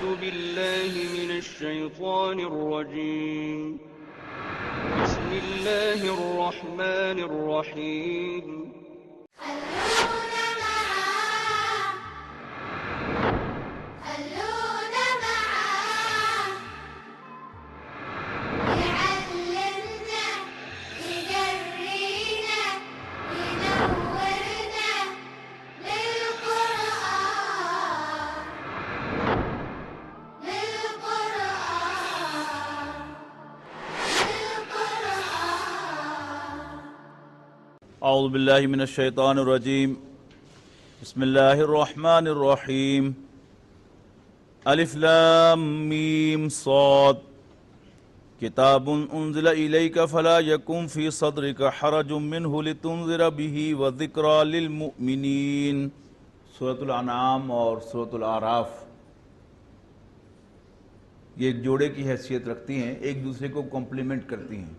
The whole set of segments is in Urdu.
أعوذ بالله من الشيطان الرجيم بسم الله الرحمن الرحيم اعوذ باللہ من الشیطان الرجیم بسم اللہ الرحمن الرحیم الف لام میم صاد کتاب انزل الیک فلا یکن فی صدرک حرج منہ لتنذر بہ وذکری للمؤمنین۔ سورۃ الانعام اور سورۃ الاعراف یہ ایک جوڑے کی حیثیت رکھتی ہیں، ایک دوسرے کو کمپلیمنٹ کرتی ہیں۔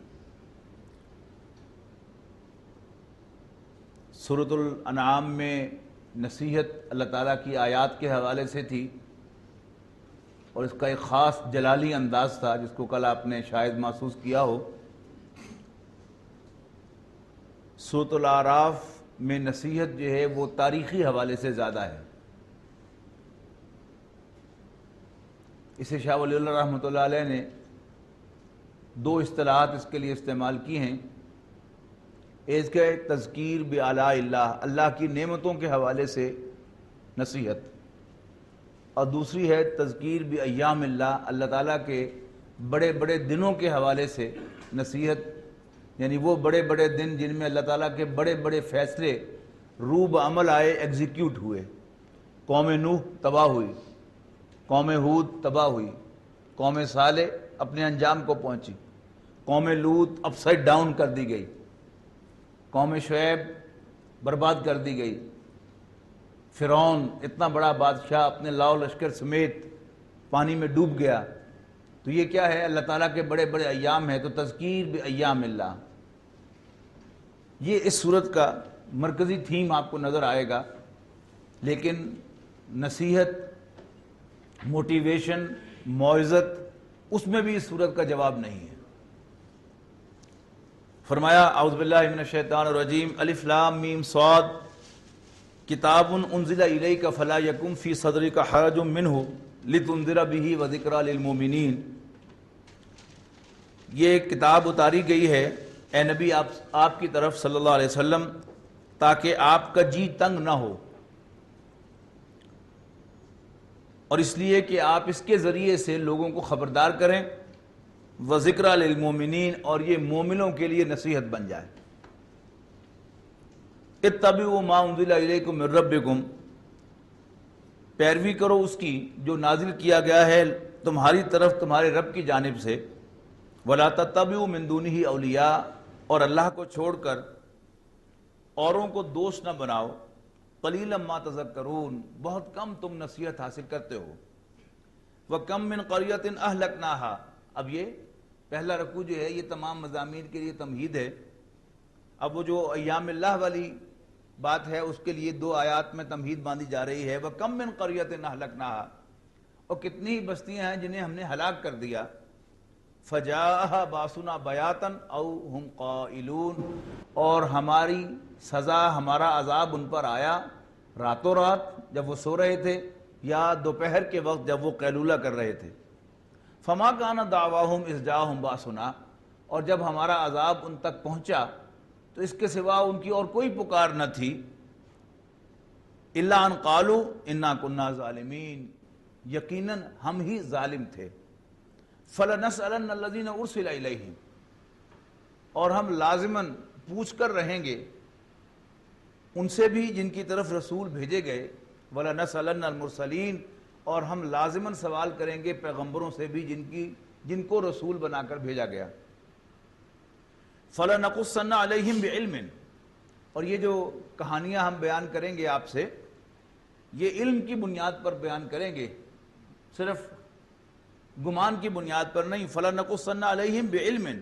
سورۃ الانعام میں نصیحت اللہ تعالیٰ کی آیات کے حوالے سے تھی اور اس کا ایک خاص جلالی انداز تھا جس کو کل آپ نے شاید محسوس کیا ہو۔ سورۃ الاعراف میں نصیحت جو ہے وہ تاریخی حوالے سے زیادہ ہے۔ اسے شاہ ولی اللہ رحمۃ اللہ علیہ نے دو اصطلاحات اس کے لیے استعمال کی ہیں۔ ایک ہے تذکیر بآلاء اللہ، اللہ کی نعمتوں کے حوالے سے نصیحت، اور دوسری ہے تذکیر بایام اللہ، اللہ تعالیٰ کے بڑے بڑے دنوں کے حوالے سے نصیحت، یعنی وہ بڑے بڑے دن جن میں اللہ تعالیٰ کے بڑے بڑے فیصلے روب عمل آئے، ایگزیکیوٹ ہوئے۔ قوم نوح تباہ ہوئی، قوم ہود تباہ ہوئی، قوم صالح اپنے انجام کو پہنچی، قوم لوط اپ سائڈ ڈاؤن کر دی گئی، قوم شعیب برباد کر دی گئی، فرعون اتنا بڑا بادشاہ اپنے لاؤ لشکر سمیت پانی میں ڈوب گیا۔ تو یہ کیا ہے؟ اللہ تعالیٰ کے بڑے بڑے ایام ہیں، تو تذکیر بایام اللہ، یہ اس صورت کا مرکزی تھیم آپ کو نظر آئے گا۔ لیکن نصیحت، موٹیویشن، موعظت، اس میں بھی اس صورت کا جواب نہیں ہے۔ فرمایا اعوذ باللہ من الشیطان الرجیم الف لام میم صاد کتاب انزل الیک فلا یکن فی صدرک حرج منہ لتنذر بہ وذکری للمؤمنین۔ یہ کتاب اتاری گئی ہے اے نبی آپ کی طرف صلی اللہ علیہ وسلم تاکہ آپ کا جی تنگ نہ ہو، اور اس لیے کہ آپ اس کے ذریعے سے لوگوں کو خبردار کریں، وذکری للمؤمنین، اور یہ مومنوں کے لیے نصیحت بن جائے۔ اتبعوا ما انزل الیکم من ربکم، پیروی کرو اس کی جو نازل کیا گیا ہے تمہاری طرف تمہارے رب کی جانب سے، ولا تتبعوا من دونہ اولیاء، اور اللہ کو چھوڑ کر اوروں کو دوست نہ بناؤ، قلیلا ما تذکرون، بہت کم تم نصیحت حاصل کرتے ہو۔ وکم من قریۃ اہلکناہا، اب یہ پہلا رکوع جو ہے یہ تمام مضامین کے لیے تمہید ہے۔ اب وہ جو ایام اللہ والی بات ہے اس کے لیے دو آیات میں تمہید باندھی جا رہی ہے۔ وَكَمْ مِنْ قَرْيَةٍ أَهْلَكْنَاهَا، اور کتنی ہی بستیاں ہیں جنہیں ہم نے ہلاک کر دیا۔ فَجَاءَهَا بَأْسُنَا بَيَاتًا أَوْ هُمْ قَائِلُونَ، اور ہماری سزا، ہمارا عذاب ان پر آیا راتوں رات جب وہ سو رہے تھے، یا دوپہر کے وقت جب وہ قیلولہ کر رہے تھے۔ فما کان دعواہم اذ جاءہم باسنا، اور جب ہمارا عذاب ان تک پہنچا تو اس کے سوا ان کی اور کوئی پکار نہ تھی، الا ان قالوا انا کنا ظالمین، یقیناً ہم ہی ظالم تھے۔ فلنسألن الذین ارسل الیہم، اور ہم لازماً پوچھ کر رہیں گے ان سے بھی جن کی طرف رسول بھیجے گئے، ولنسألن المرسلین، اور ہم لازماً سوال کریں گے پیغمبروں سے بھی جن کو رسول بنا کر بھیجا گیا۔ فَلَنَقُصَّنَّ عَلَيْهِمْ بِعِلْمٍ، اور یہ جو کہانیاں ہم بیان کریں گے آپ سے، یہ علم کی بنیاد پر بیان کریں گے، صرف گمان کی بنیاد پر نہیں۔ فَلَنَقُصَّنَّ عَلَيْهِمْ بِعِلْمٍ،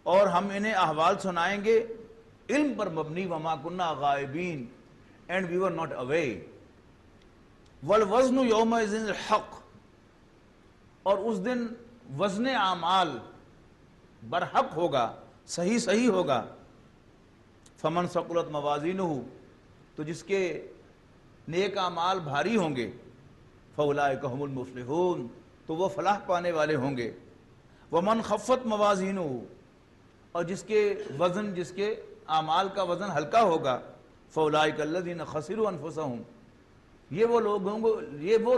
اور ہم انہیں احوال سنائیں گے علم پر مبنی، وَمَا كُنَّا غَائِبِينَ، and we were not away۔ وَالْوَزْنُ يَوْمَئِذٍ الْحَقُّ، اور اس دن وزن اعمال برحق ہوگا، صحیح ہوگا۔ فمن ثقلت موازینہ، تو جس کے نیک اعمال بھاری ہوں گے، فاولئک هم المفلحون، تو وہ فلاح پانے والے ہوں گے۔ ومن خفت موازینہ، اور جس کے اعمال کا وزن ہلکا ہوگا، فاولئک الذین خسروا انفسهم، یہ وہ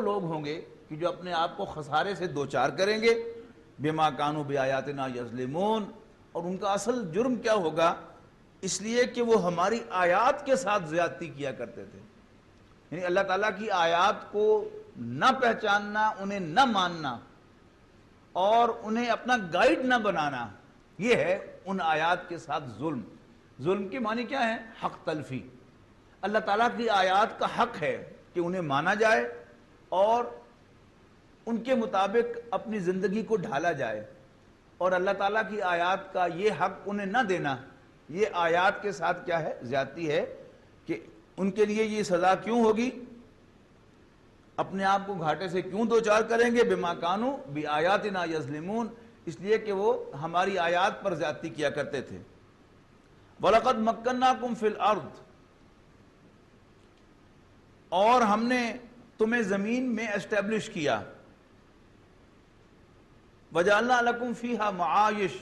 لوگ ہوں گے کہ جو اپنے آپ کو خسارے سے دوچار کریں گے، بما کانوا بآیاتنا یظلمون، اور ان کا اصل جرم کیا ہوگا؟ اس لیے کہ وہ ہماری آیات کے ساتھ زیادتی کیا کرتے تھے، یعنی اللہ تعالیٰ کی آیات کو نہ پہچاننا، انہیں نہ ماننا اور انہیں اپنا گائیڈ نہ بنانا، یہ ہے ان آیات کے ساتھ ظلم۔ ظلم کی معنی کیا ہے؟ حق تلفی۔ اللہ تعالیٰ کی آیات کا حق ہے کہ انہیں مانا جائے اور ان کے مطابق اپنی زندگی کو ڈھالا جائے، اور اللہ تعالیٰ کی آیات کا یہ حق انہیں نہ دینا، یہ آیات کے ساتھ کیا ہے؟ زیادتی ہے، کہ ان کے لیے یہ سزا کیوں ہوگی؟ اپنے آپ کو گھاٹے سے کیوں دوچار کریں گے؟ بما کانوا بآیاتنا یظلمون، اس لیے کہ وہ ہماری آیات پر زیادتی کیا کرتے تھے۔ وَلَقَدْ مَكَّنَّاكُمْ فِي الْأَرْضِ، اور ہم نے تمہیں زمین میں اسٹیبلش کیا۔ وَجَعَلْنَا لَكُمْ فِيهَا مَعَائِشَ،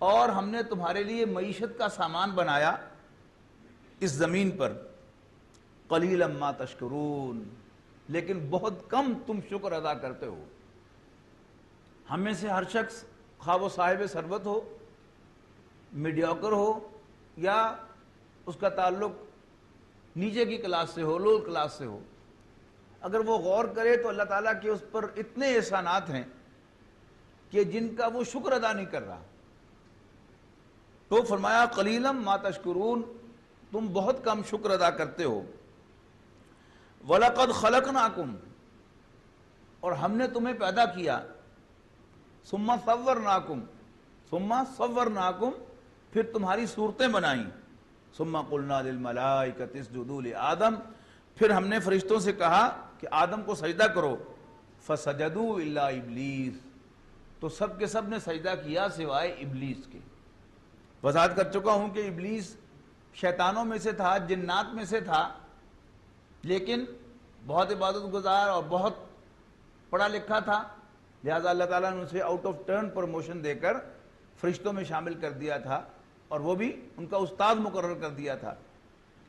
اور ہم نے تمہارے لیے معیشت کا سامان بنایا اس زمین پر۔ قَلِيلًا مَا تَشْكُرُونَ، لیکن بہت کم تم شکر ادا کرتے ہو۔ ہم میں سے ہر شخص، خواہ وہ صاحب ثروت ہو، میڈیوکر ہو، یا اس کا تعلق نیچے کی کلاس سے ہو، لوور کلاس سے ہو، اگر وہ غور کرے تو اللہ تعالیٰ کے اس پر اتنے احسانات ہیں کہ جن کا وہ شکر ادا نہیں کر رہا۔ تو فرمایا قلیلا ما تشکرون، تم بہت کم شکر ادا کرتے ہو۔ وَلَقَدْ خَلَقْنَاكُمْ، اور ہم نے تمہیں پیدا کیا۔ ثُمَّ صَوَّرْنَاكُمْ، پھر تمہاری صورتیں بنائیں۔ ثُمَّ قُلْنَا لِلْمَلَائِكَةِ اسْجُدُوا لِآدَمَ، پھر ہم نے فرشتوں سے کہا کہ آدم کو سجدہ کرو۔ فَسَجَدُوا إِلَّا إِبْلِيسَ، تو سب کے سب نے سجدہ کیا سوائے ابلیس کے۔ وضاحت کر چکا ہوں کہ ابلیس شیطانوں میں سے تھا، جنات میں سے تھا، لیکن بہت عبادت گزار اور بہت پڑھا لکھا تھا، لہذا اللہ تعالیٰ نے اسے آؤٹ آف ٹرن پروموشن دے کر فرشتوں میں شامل کر دیا تھا، اور وہ بھی ان کا استاد مقرر کر دیا تھا۔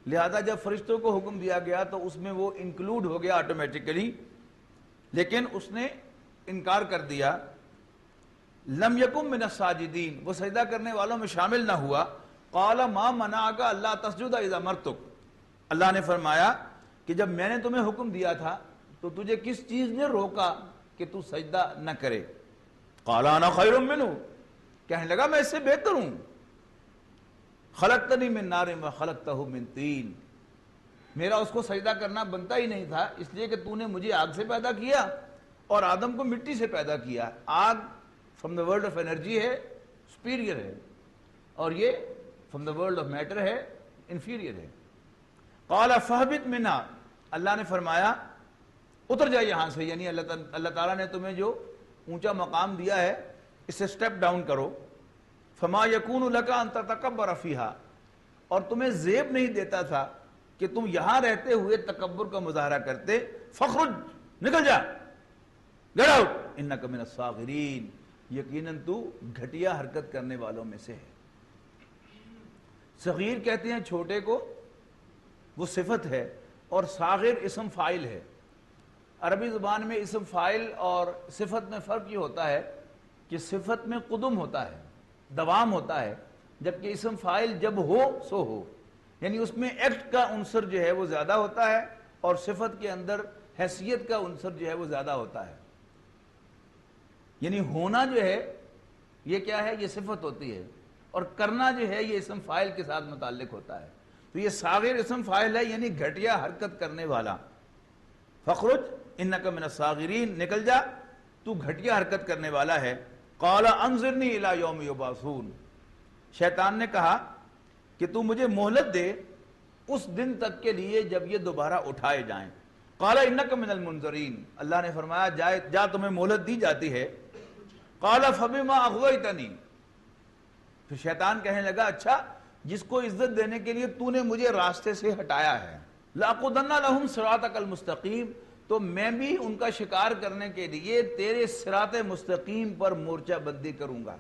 لہذا جب فرشتوں کو حکم دیا گیا تو اس میں وہ انکلوڈ ہو گیا آٹومیٹیکلی، لیکن اس نے انکار کر دیا۔ لم یکن من الساجدین، وہ سجدہ کرنے والوں میں شامل نہ ہوا۔ قال ما منعک الا تسجد اذا امرتک، اللہ نے فرمایا کہ جب میں نے تمہیں حکم دیا تھا تو تجھے کس چیز نے روکا کہ تو سجدہ نہ کرے؟ قال انا خیر منہ، کہنے لگا میں اس سے بہتر ہوں۔ خلقتنی من نار وخلقتہ من طین، میرا اس کو سجدہ کرنا بنتا ہی نہیں تھا، اس لیے کہ تو نے مجھے آگ سے پیدا کیا اور آدم کو مٹی سے پیدا کیا۔ آگ from the world of energy ہے، سپیریئر ہے، اور یہ from the world of matter ہے، انفیریئر ہے۔ قال فاہبط منہا، اللہ نے فرمایا اتر جائے یہاں سے، یعنی اللہ تعالیٰ نے تمہیں جو اونچا مقام دیا ہے اسے سٹیپ ڈاؤن کرو۔ فما یکون لک ان تتکبر فیہا، اور تمہیں زیب نہیں دیتا تھا کہ تم یہاں رہتے ہوئے تکبر کا مظاہرہ کرتے۔ فخرج، نکل جا، گیٹ آؤٹ، انک من الصاغرین، یقیناً تو گھٹیا حرکت کرنے والوں میں سے ہے۔ صغیر کہتے ہیں چھوٹے کو، وہ صفت ہے، اور صاغر اسم فاعل ہے۔ عربی زبان میں اسم فاعل اور صفت میں فرق یہ ہوتا ہے کہ صفت میں قدم ہوتا ہے، دوام ہوتا ہے، جبکہ اسم فاعل جب ہو سو ہو، یعنی اس میں ایکٹ کا عنصر جو ہے وہ زیادہ ہوتا ہے، اور صفت کے اندر حیثیت کا عنصر جو ہے وہ زیادہ ہوتا ہے۔ یعنی ہونا جو ہے یہ کیا ہے؟ یہ صفت ہوتی ہے، اور کرنا جو ہے یہ اسم فاعل کے ساتھ متعلق ہوتا ہے۔ تو یہ صاغر اسم فاعل ہے، یعنی گھٹیا حرکت کرنے والا۔ فخرج انک من الصاغرین، نکل جا، تو گھٹیا حرکت کرنے والا ہے۔ قال انظرنی الی یوم یبعثون، شیطان نے کہا کہ تو مجھے مہلت دے اس دن تک کے لیے جب یہ دوبارہ اٹھائے جائیں۔ قال انک من المنذرین، اللہ نے فرمایا جا تمہیں مہلت دی جاتی ہے. قال فبما اغویتنی، پھر شیطان کہنے لگا اچھا جس کو عزت دینے کے لیے تو نے مجھے راستے سے ہٹایا ہے، لأقعدن لهم صراطک المستقیم، تو میں بھی ان کا شکار کرنے کے لیے تیرے صراط مستقیم پر مورچہ بندی کروں گا.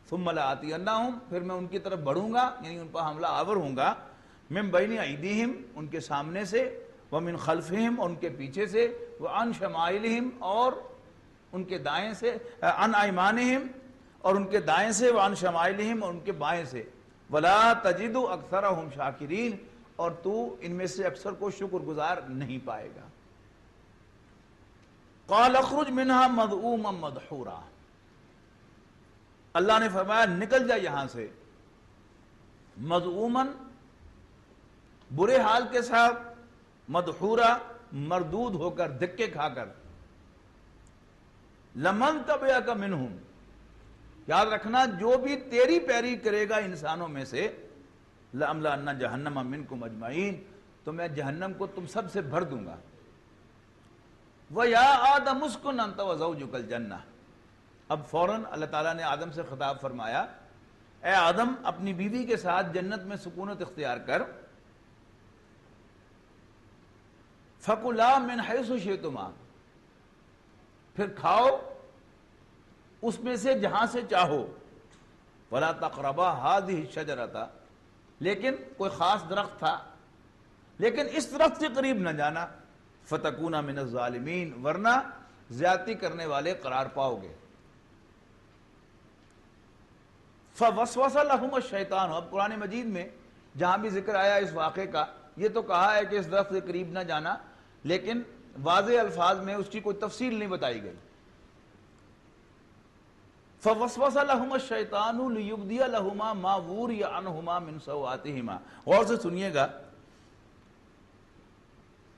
ثم لآتینہم، پھر میں ان کی طرف بڑھوں گا، یعنی ان پر حملہ آور ہوں گا، من بین ایدیہم، ان کے سامنے سے، ومن خلفہم، ان کے پیچھے سے، وعن شمائلہم، اور ان کے دائیں سے، عن ایمانہم، اور ان کے دائیں سے، وعن شمائلہم، اور ان کے بائیں سے، ولا تجد اکثرہم شاکرین، اور تو ان میں سے اکثر کو شکر گزار نہیں پائے گا. قال اخرج منها مذءوما مدحورا، اللہ نے فرمایا نکل جا یہاں سے، مذءوما برے حال کے ساتھ، مدحورا مردود ہو کر، دھکے کھا کر. لمن تبعک منہم، یاد رکھنا جو بھی تیری پیروی کرے گا انسانوں میں سے، لأملأن جہنم منکم اجمعین، تو میں جہنم کو تم سب سے بھر دوں گا. وَيَا آدَمُ اسْكُنْ أَنْتَ وَزَوْجُكَ الْجَنَّةَ، اب فوراً اللہ تعالیٰ نے آدم سے خطاب فرمایا اے آدم اپنی بیوی کے ساتھ جنت میں سکونت اختیار کر. فَكُلَا مِنْ حَيْثُ شِئْتُمَا، پھر کھاؤ اس میں سے جہاں سے چاہو. وَلَا تَقْرَبَا هَذِهِ الشَّجَرَةَ، لیکن کوئی خاص درخت تھا، لیکن اس درخت کے قریب نہ جانا. فَتَكُونَ مِنَ الظَّالِمِينَ، ورنہ زیادتی کرنے والے قرار پاؤ گے. فَوَسْوَسَ لَهُمَ الشَّيْطَانُ، اب قرآن مجید میں جہاں بھی ذکر آیا اس واقعے کا، یہ تو کہا ہے کہ اس درخت کے قریب نہ جانا، لیکن واضح الفاظ میں اس کی کوئی تفصیل نہیں بتائی گئی. فَوَسْوَسَ لَهُمَ الشَّيْطَانُ لِيُبْدِيَ لَهُمَا مَا وُورِيَ عَنْهُمَا مِنْ سَوْآتِهِمَا، غور سے سنیے گا.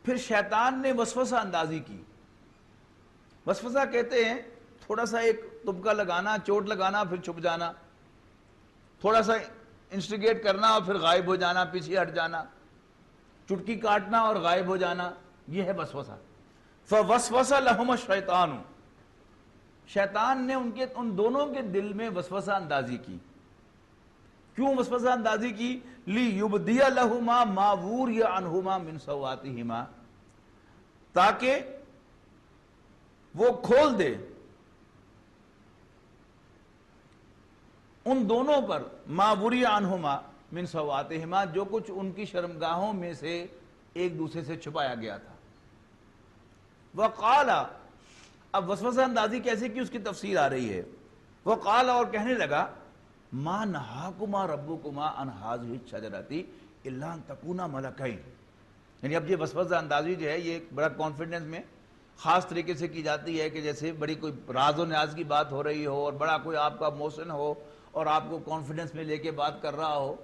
پھر شیطان نے وسوسہ اندازی کی. وسوسہ کہتے ہیں تھوڑا سا ایک تبکہ لگانا، چوٹ لگانا، پھر چھپ جانا، تھوڑا سا انسٹیگیٹ کرنا اور پھر غائب ہو جانا، پیچھے ہٹ جانا، چٹکی کاٹنا اور غائب ہو جانا، یہ ہے وسوسہ. فَوَسْوَسَ لَهُمَ الشَّيْطَانُ، شیطان نے ان دونوں کے دل میں وسوسہ اندازی کی. کیوں وسوسہ اندازی کی؟ لِيُبْدِيَ لَهُمَا مَا وُورِيَ عَنْهُمَا مِنْ سَوْآتِهِمَا، تاکہ وہ کھول دے ان دونوں پر، مَا وُورِيَ عَنْهُمَا مِنْ سَوْآتِهِمَا، جو کچھ ان کی شرمگاہوں میں سے ایک دوسرے سے چھپایا گیا تھا. وَقَالَ، اب وسوسہ اندازی کیسے کی اس کی تفسیر آ رہی ہے. وَقَالَ، اور کہنے لگا، مَا نَهَاكُمَا رَبُّكُمَا عَنْ هَٰذِهِ الشَّجَرَةِ إِلَّا أَن تَكُونَا مَلَكَيْنِ، یعنی اب یہ وسوسہ اندازی جو ہے یہ بڑا کانفیڈنس میں خاص طریقے سے کی جاتی ہے کہ جیسے بڑی کوئی راز و نیاز کی بات ہو رہی ہو اور بڑا کوئی آپ کا موشن ہو اور آپ کو کانفیڈنس میں لے کے بات کر رہا ہو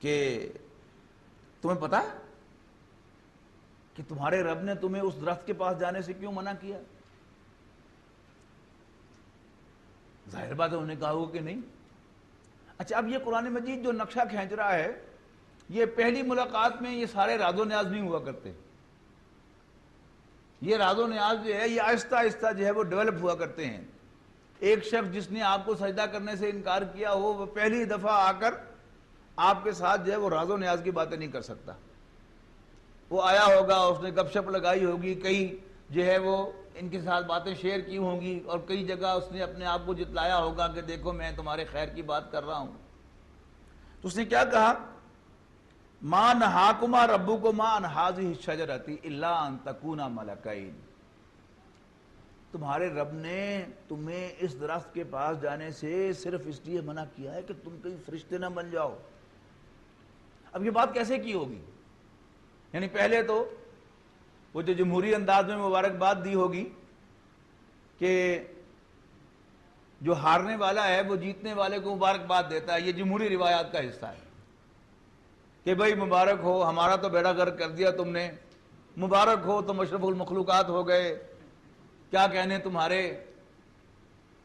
کہ تمہیں پتا ہے کہ تمہارے رب نے تمہیں اس درخت کے پاس جانے سے کیوں منع کیا؟ ظاہر بات ہے انہوں نے کہا ہوگا کہ نہیں. اچھا اب یہ قرآن مجید جو نقشہ کھینچ رہا ہے، یہ پہلی ملاقات میں یہ سارے راز و نیاز نہیں ہوا کرتے. یہ راز و نیاز جو ہے یہ آہستہ آہستہ جو ہے وہ ڈیولپ ہوا کرتے ہیں. ایک شخص جس نے آپ کو سجدہ کرنے سے انکار کیا ہو، وہ پہلی دفعہ آ کر آپ کے ساتھ جو ہے وہ راز و نیاز کی باتیں نہیں کر سکتا. وہ آیا ہوگا، اس نے گپ شپ لگائی ہوگی، کئی جو ہے وہ ان کے ساتھ باتیں شیئر کی ہوں گی، اور کئی جگہ اس نے اپنے آپ کو جتلایا ہوگا کہ دیکھو میں تمہارے خیر کی بات کر رہا ہوں. تو اس نے کیا کہا؟ مَا نَهَاكُمَا رَبُّكُمَا عَنْ هَٰذِهِ الشَّجَرَةِ إِلَّا أَن تَكُونَا مَلَكَيْنِ، تمہارے رب نے تمہیں اس درخت کے پاس جانے سے صرف اس لیے منع کیا ہے کہ تم کہیں فرشتے نہ بن جاؤ. اب یہ بات کیسے کی ہوگی؟ یعنی پہلے تو وہ جو جمہوری انداز میں مبارکباد دی ہوگی کہ جو ہارنے والا ہے وہ جیتنے والے کو مبارکباد دیتا ہے، یہ جمہوری روایات کا حصہ ہے کہ بھائی مبارک ہو، ہمارا تو بیڑا غرق کر دیا تم نے، مبارک ہو تم اشرف المخلوقات ہو گئے، کیا کہنے تمہارے.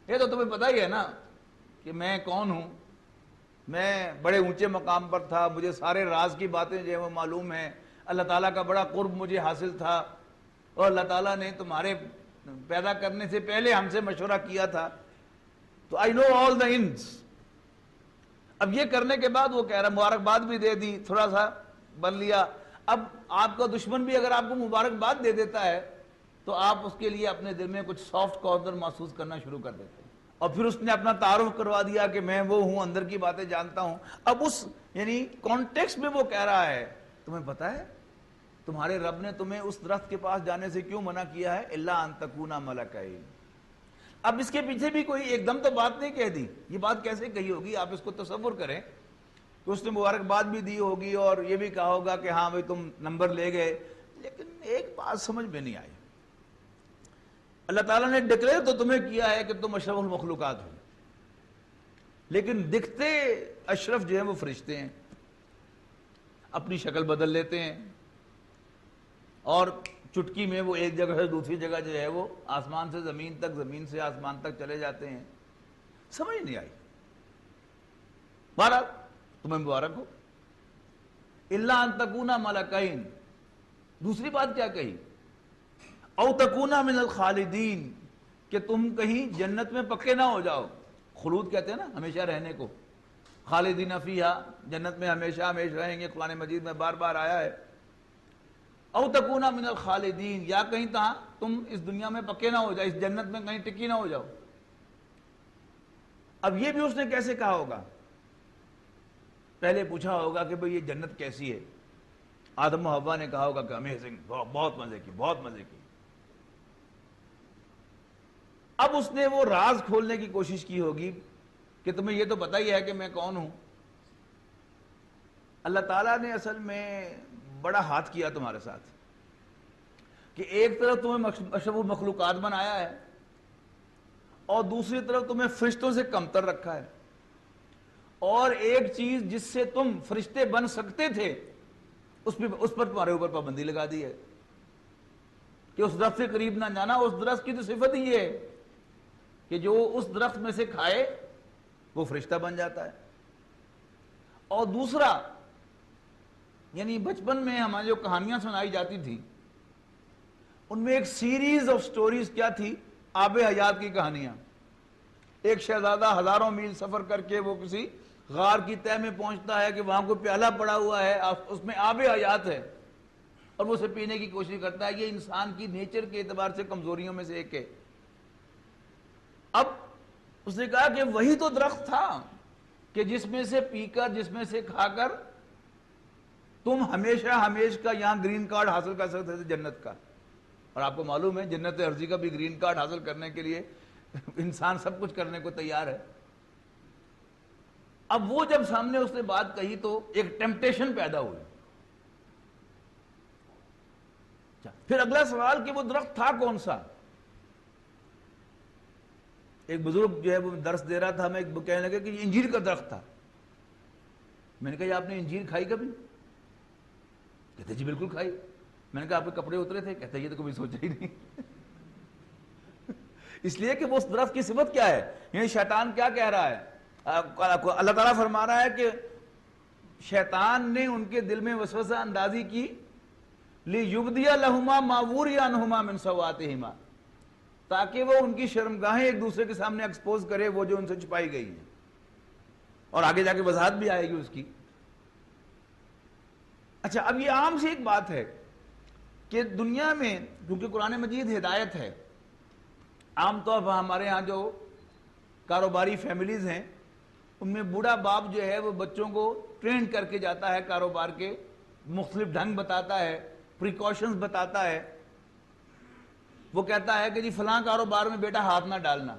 یہ تو تمہیں پتہ ہی ہے نا کہ میں کون ہوں، میں بڑے اونچے مقام پر تھا، مجھے سارے راز کی باتیں جو ہے وہ معلوم ہیں، اللہ تعالیٰ کا بڑا قرب مجھے حاصل تھا اور اللہ تعالیٰ نے تمہارے پیدا کرنے سے پہلے ہم سے مشورہ کیا تھا، تو I know all the ins۔ اب یہ کرنے کے بعد وہ کہہ رہا مبارکباد بھی دے دی، تھوڑا سا بن لیا۔ اب آپ کا دشمن بھی اگر آپ کو مبارکباد دے دیتا ہے تو آپ اس کے لیے اپنے دل میں کچھ سافٹ کارنر محسوس کرنا شروع کر دیتے ہیں، اور پھر اس نے اپنا تعارف کروا دیا کہ میں وہ ہوں، اندر کی باتیں جانتا ہوں۔ اب اس یعنی کانٹیکسٹ میں وہ کہہ رہا ہے تمہیں پتا ہے تمہارے رب نے تمہیں اس درخت کے پاس جانے سے کیوں منع کیا ہے؟ الا ان تکونا ملکین۔ اب اس کے پیچھے بھی کوئی ایک دم تو بات نہیں کہہ دی، یہ بات کیسے کہی ہوگی؟ آپ اس کو تصور کریں کہ اس نے مبارکباد بھی دی ہوگی اور یہ بھی کہا ہوگا کہ ہاں بھائی تم نمبر لے گئے، لیکن ایک بات سمجھ میں نہیں آئی۔ اللہ تعالیٰ نے ڈکلیئر تو تمہیں کیا ہے کہ تم اشرف المخلوقات ہو، لیکن دکھتے اشرف جو ہیں وہ فرشتے ہیں، اپنی شکل بدل لیتے ہیں اور چٹکی میں وہ ایک جگہ سے دوسری جگہ جو ہے وہ آسمان سے زمین تک، زمین سے آسمان تک چلے جاتے ہیں۔ سمجھ نہیں آئی۔ بہرحال تمہیں مبارک ہو۔ الا ان تکونا ملکین، دوسری بات کیا کہی؟ او تکونا من الخالدین، کہ تم کہیں جنت میں پکے نہ ہو جاؤ۔ خلود کہتے ہیں نا ہمیشہ رہنے کو، خالدین فیہا، جنت میں ہمیشہ ہمیشہ رہیں گے، قرآن مجید میں بار بار آیا ہے۔ او تکونا من الخالدین، یا کہیں تم اس دنیا میں پکے نہ ہو جاؤ، اس جنت میں کہیں ٹکی نہ ہو جاؤ۔ اب یہ بھی اس نے کیسے کہا ہوگا؟ پہلے پوچھا ہوگا کہ بھئی یہ جنت کیسی ہے؟ آدم و حوا نے کہا ہوگا کہ امیزنگ، بہت مزے کی، بہت مزے کی۔ اب اس نے وہ راز کھولنے کی کوشش کی ہوگی کہ تمہیں یہ تو پتہ ہی ہے کہ میں کون ہوں۔ اللہ تعالیٰ نے اصل میں بڑا ہاتھ کیا تمہارے ساتھ کہ ایک طرف تمہیں اشرف المخلوقات بنایا ہے اور دوسری طرف تمہیں فرشتوں سے کمتر رکھا ہے، اور ایک چیز جس سے تم فرشتے بن سکتے تھے اس پر تمہارے اوپر پابندی لگا دی ہے کہ اس درخت سے قریب نہ جانا۔ اس درخت کی تو صفت ہی ہے کہ جو اس درخت میں سے کھائے وہ فرشتہ بن جاتا ہے۔ اور دوسرا، یعنی بچپن میں ہماری جو کہانیاں سنائی جاتی تھی ان میں ایک سیریز آف سٹوریز کیا تھی؟ آب حیات کی کہانیاں۔ ایک شہزادہ ہزاروں میل سفر کر کے وہ کسی غار کی تہ میں پہنچتا ہے کہ وہاں کوئی پیالہ پڑا ہوا ہے، اس میں آب حیات ہے، اور وہ اسے پینے کی کوشش کرتا ہے۔ یہ انسان کی نیچر کے اعتبار سے کمزوریوں میں سے ایک ہے۔ اب اس نے کہا کہ وہی تو درخت تھا کہ جس میں سے پی کر، جس میں سے کھا کر تم ہمیشہ ہمیشہ کا یہاں گرین کارڈ حاصل کر سکتے تھے جنت کا۔ اور آپ کو معلوم ہے جنت عرضی کا بھی گرین کارڈ حاصل کرنے کے لیے انسان سب کچھ کرنے کو تیار ہے۔ اب وہ جب سامنے اس نے بات کہی تو ایک ٹیمپٹیشن پیدا ہوئی۔ پھر اگلا سوال کہ وہ درخت تھا کون سا؟ ایک بزرگ جو ہے وہ درس دے رہا تھا، میں کہنے لگا کہ یہ انجیر کا درخت تھا۔ میں نے کہا یہ آپ نے انجیر کھائی کبھی؟ کہتے جی بالکل کھائی۔ میں نے کہا آپ کے کپڑے اترے تھے؟ کہتے یہ تو کبھی سوچا ہی نہیں۔ اس لیے کہ وہ اس درخت کی صفت کیا ہے، یعنی شیطان کیا کہہ رہا ہے؟ اللہ تعالیٰ فرما رہا ہے کہ شیطان نے ان کے دل میں وسوسہ اندازی کی لِيُبْدِيَ لَهُمَا مَا وُرِيَ عَنْهُمَا مِنْ سَوَآتِهِمَا، تاکہ وہ ان کی شرمگاہیں ایک دوسرے کے سامنے ایکسپوز کرے، وہ جو ان سے چھپائی گئی ہیں، اور آگے جا کے وضاحت بھی آئے گی اس کی۔ اچھا، اب یہ عام سی ایک بات ہے کہ دنیا میں کیونکہ قرآن مجید ہدایت ہے، عام طور پر ہمارے ہاں جو کاروباری فیملیز ہیں ان میں بوڑھا باپ جو ہے وہ بچوں کو ٹرین کر کے جاتا ہے، کاروبار کے مختلف ڈھنگ بتاتا ہے، پریکاشنز بتاتا ہے۔ وہ کہتا ہے کہ جی فلاں کاروبار میں بیٹا ہاتھ نہ ڈالنا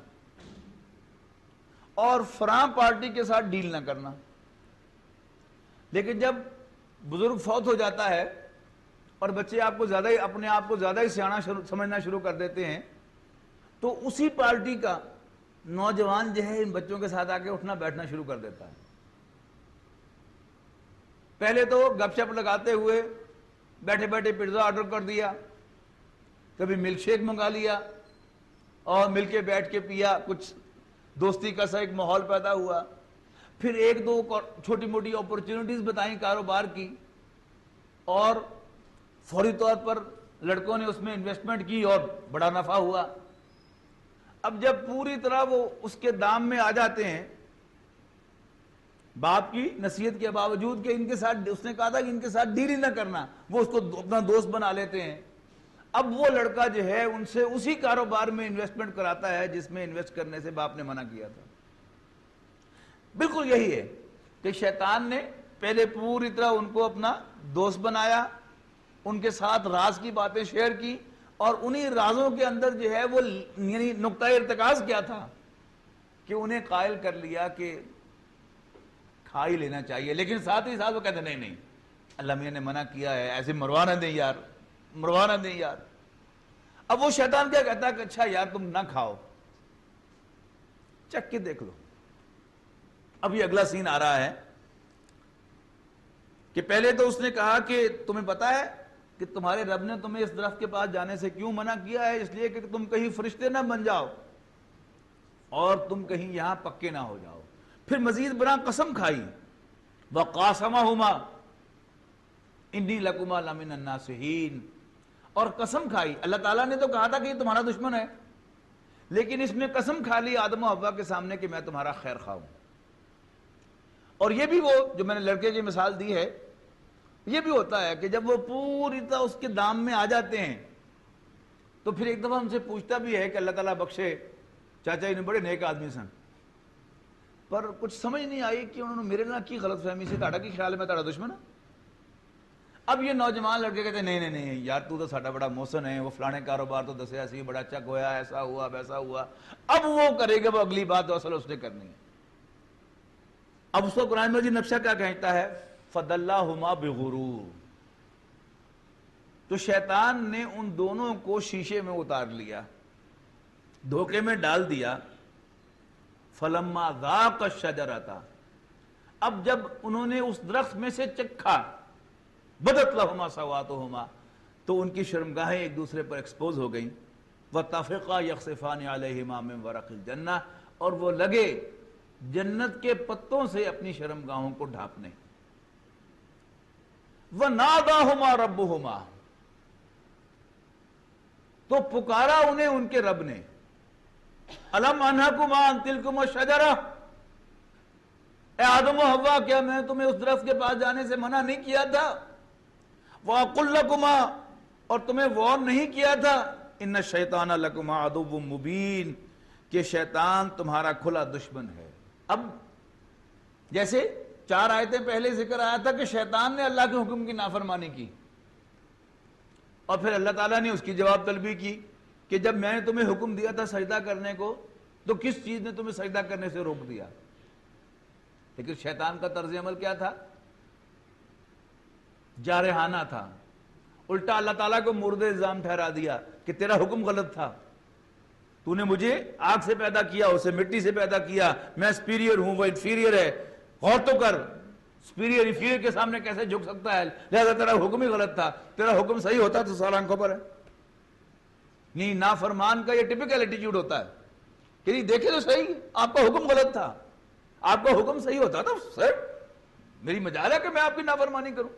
اور فلاں پارٹی کے ساتھ ڈیل نہ کرنا۔ لیکن جب بزرگ فوت ہو جاتا ہے اور بچے اپنے آپ کو زیادہ ہی سیاںا سمجھنا شروع کر دیتے ہیں تو اسی پارٹی کا نوجوان جو ہے ان بچوں کے ساتھ آ کے اٹھنا بیٹھنا شروع کر دیتا ہے۔ پہلے تو گپ شپ لگاتے ہوئے بیٹھے بیٹھے پیزا آرڈر کر دیا، کبھی ملک شیک منگا لیا اور مل کے بیٹھ کے پیا، کچھ دوستی کا سا ایک ماحول پیدا ہوا۔ پھر ایک دو چھوٹی موٹی اپرچونٹیز بتائیں کاروبار کی، اور فوری طور پر لڑکوں نے اس میں انویسٹمنٹ کی اور بڑا نفع ہوا۔ اب جب پوری طرح وہ اس کے دام میں آ جاتے ہیں، باپ کی نصیحت کے باوجود کہ ان کے ساتھ، اس نے کہا تھا کہ ان کے ساتھ ڈیل ہی نہ کرنا، وہ اس کو اپنا دوست بنا لیتے ہیں۔ اب وہ لڑکا جو ہے ان سے اسی کاروبار میں انویسٹمنٹ کراتا ہے جس میں انویسٹ کرنے سے باپ نے منع کیا تھا۔ بالکل یہی ہے کہ شیطان نے پہلے پوری طرح ان کو اپنا دوست بنایا، ان کے ساتھ راز کی باتیں شیئر کی، اور انہی رازوں کے اندر جو ہے وہ یعنی نقطہ ارتکاز کیا تھا کہ انہیں قائل کر لیا کہ کھا ہی لینا چاہیے، لیکن ساتھ ہی ساتھ وہ کہتے نہیں نہیں اللہ میاں نے منع کیا ہے، ایسے مروا نہ دیں یار، مروا نہ دیں یار۔ اب وہ شیطان کیا کہتا ہے کہ اچھا یار تم نہ کھاؤ، چکھ کے دیکھ لو۔ اب یہ اگلا سین آ رہا ہے کہ پہلے تو اس نے کہا کہ تمہیں پتا ہے کہ تمہارے رب نے تمہیں اس درخت کے پاس جانے سے کیوں منع کیا ہے؟ اس لیے کہ تم کہیں فرشتے نہ بن جاؤ اور تم کہیں یہاں پکے نہ ہو جاؤ۔ پھر مزید برآں قسم کھائی، وَقَاسَمَهُمَا إِنِّي لَكُمَا لَمِنَ النَّاصِحِينَ، اور قسم کھائی۔ اللہ تعالیٰ نے تو کہا تھا کہ یہ تمہارا دشمن ہے، لیکن اس نے قسم کھا لی آدم و حوا کے سامنے کہ میں تمہارا خیر خواہ ہوں۔ اور یہ بھی وہ جو میں نے لڑکے کی مثال دی ہے، یہ بھی ہوتا ہے کہ جب وہ پوری طرح اس کے دام میں آ جاتے ہیں تو پھر ایک دفعہ ہم سے پوچھتا بھی ہے کہ اللہ تعالیٰ بخشے چاچا انہیں بڑے نیک آدمی سن، پر کچھ سمجھ نہیں آئی کہ انہوں نے میرے نہ کی غلط فہمی سے تاڑا کی خیال ہے میں تاڑا دشمن ہوں۔ اب یہ نوجوان لڑکے کہتے ہیں نہیں نہیں نہیں یار تو ساڈا بڑا محسن ہے، وہ فلانے کاروبار تو دسیا سی بڑا چک ہویا، ایسا ہوا ویسا ہوا۔ اب وہ کرے گا وہ اگلی بات تو اصل اس نے کرنی ہے۔ اب اس کو قرآن مجید نقشہ کیا کہتا ہے؟ فَدَلَّاهُمَا بِغُرُورٍ، تو شیطان نے ان دونوں کو شیشے میں اتار لیا، دھوکے میں ڈال دیا۔ فَلَمَّا ذَاقَ الشَّجَرَةَ، اب جب انہوں نے اس درخت میں سے چکھا، بَدَتْ لَهُمَا سَوْآتُهُمَا، تو ان کی شرمگاہیں ایک دوسرے پر ایکسپوز ہو گئیں۔ وَاتَّفِقَا يَخْصِفَانِ عَلَيْهِمَا مِنْ وَرَقِ الْجَنَّةِ، اور وہ لگے جنت کے پتوں سے اپنی شرمگاہوں کو ڈھانپنے۔ وَنَادَاهُمَا رَبُّهُمَا، تو پکارا انہیں ان کے رب نے، أَلَمْ أَنْهَكُمَا عَنْ تِلْكُمَا الشَّجَرَةِ، اے آدم و حوا کیا میں تمہیں اس درخت کے پاس جانے سے منع نہیں کیا تھا؟ وَأَقُلْ لَكُمَا، اور تمہیں وارن نہیں کیا تھا؟ إِنَّ الشَّيْطَانَ لَكُمَا عَدُوٌّ مُبِينٌ، کہ شیطان تمہارا کھلا دشمن ہے۔ اب جیسے 4 آیتیں پہلے ذکر آیا تھا کہ شیطان نے اللہ کے حکم کی نافرمانی کی، اور پھر اللہ تعالیٰ نے اس کی جواب طلبی کی کہ جب میں نے تمہیں حکم دیا تھا سجدہ کرنے کو تو کس چیز نے تمہیں سجدہ کرنے سے روک دیا؟ لیکن شیطان کا طرز عمل کیا تھا؟ جارحانہ تھا، الٹا اللہ تعالیٰ کو مورد الزام ٹھہرا دیا کہ تیرا حکم غلط تھا، تو نے مجھے آگ سے پیدا کیا، اسے مٹی سے پیدا کیا، میں سپیریئر ہوں وہ انفیریئر ہے، غور تو کر، سپیریئر انفیریئر کے سامنے کیسے جھک سکتا ہے؟ لہذا تیرا حکم ہی غلط تھا، تیرا حکم صحیح ہوتا تو سال آنکھوں پر ہے۔ نہیں، نافرمان کا یہ ٹپیکل ایٹیٹیوڈ ہوتا ہے کہ نہیں دیکھے تو صحیح آپ کا حکم غلط تھا، آپ کا حکم صحیح ہوتا تو سر میری مجال ہے کہ میں آپ کی نافرمانی کروں۔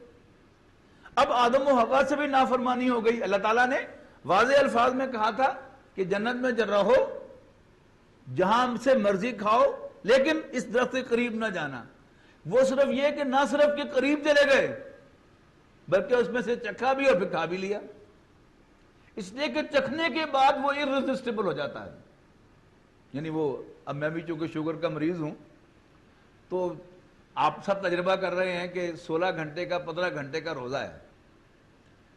اب آدم و حوا سے بھی نافرمانی ہو گئی۔ اللہ تعالیٰ نے واضح الفاظ میں کہا تھا کہ جنت میں رہو، جہاں سے مرضی کھاؤ، لیکن اس درخت کے قریب نہ جانا۔ وہ صرف یہ کہ نہ صرف کے قریب چلے گئے بلکہ اس میں سے چکھا بھی اور پھر کھا بھی لیا، اس لیے کہ چکھنے کے بعد وہ irresistible ہو جاتا ہے۔ یعنی وہ، اب میں بھی چونکہ شوگر کا مریض ہوں تو آپ سب تجربہ کر رہے ہیں کہ 16 گھنٹے کا 15 گھنٹے کا روزہ ہے،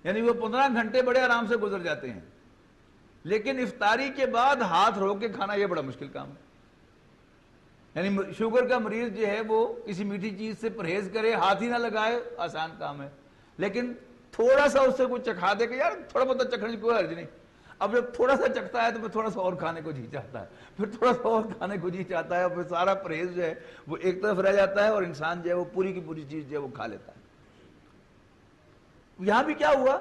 یعنی وہ 15 گھنٹے بڑے آرام سے گزر جاتے ہیں، لیکن افطاری کے بعد ہاتھ روک کے کھانا یہ بڑا مشکل کام ہے۔ یعنی شوگر کا مریض جو ہے وہ کسی میٹھی چیز سے پرہیز کرے، ہاتھ ہی نہ لگائے، آسان کام ہے، لیکن تھوڑا سا اس سے کچھ چکھا دے کہ یار تھوڑا بہت چکھنے کی کوئی حرج نہیں۔ اب جب تھوڑا سا چکھتا ہے تو پھر تھوڑا سا اور کھانے کو جی چاہتا ہے، پھر تھوڑا سا اور کھانے کو جی چاہتا ہے، اور پھر سارا پرہیز جو ہے وہ ایک طرف رہ جاتا ہے اور انسان جو ہے وہ پوری کی پوری چیز جو ہے وہ کھا لیتا ہے۔ یہاں بھی کیا ہوا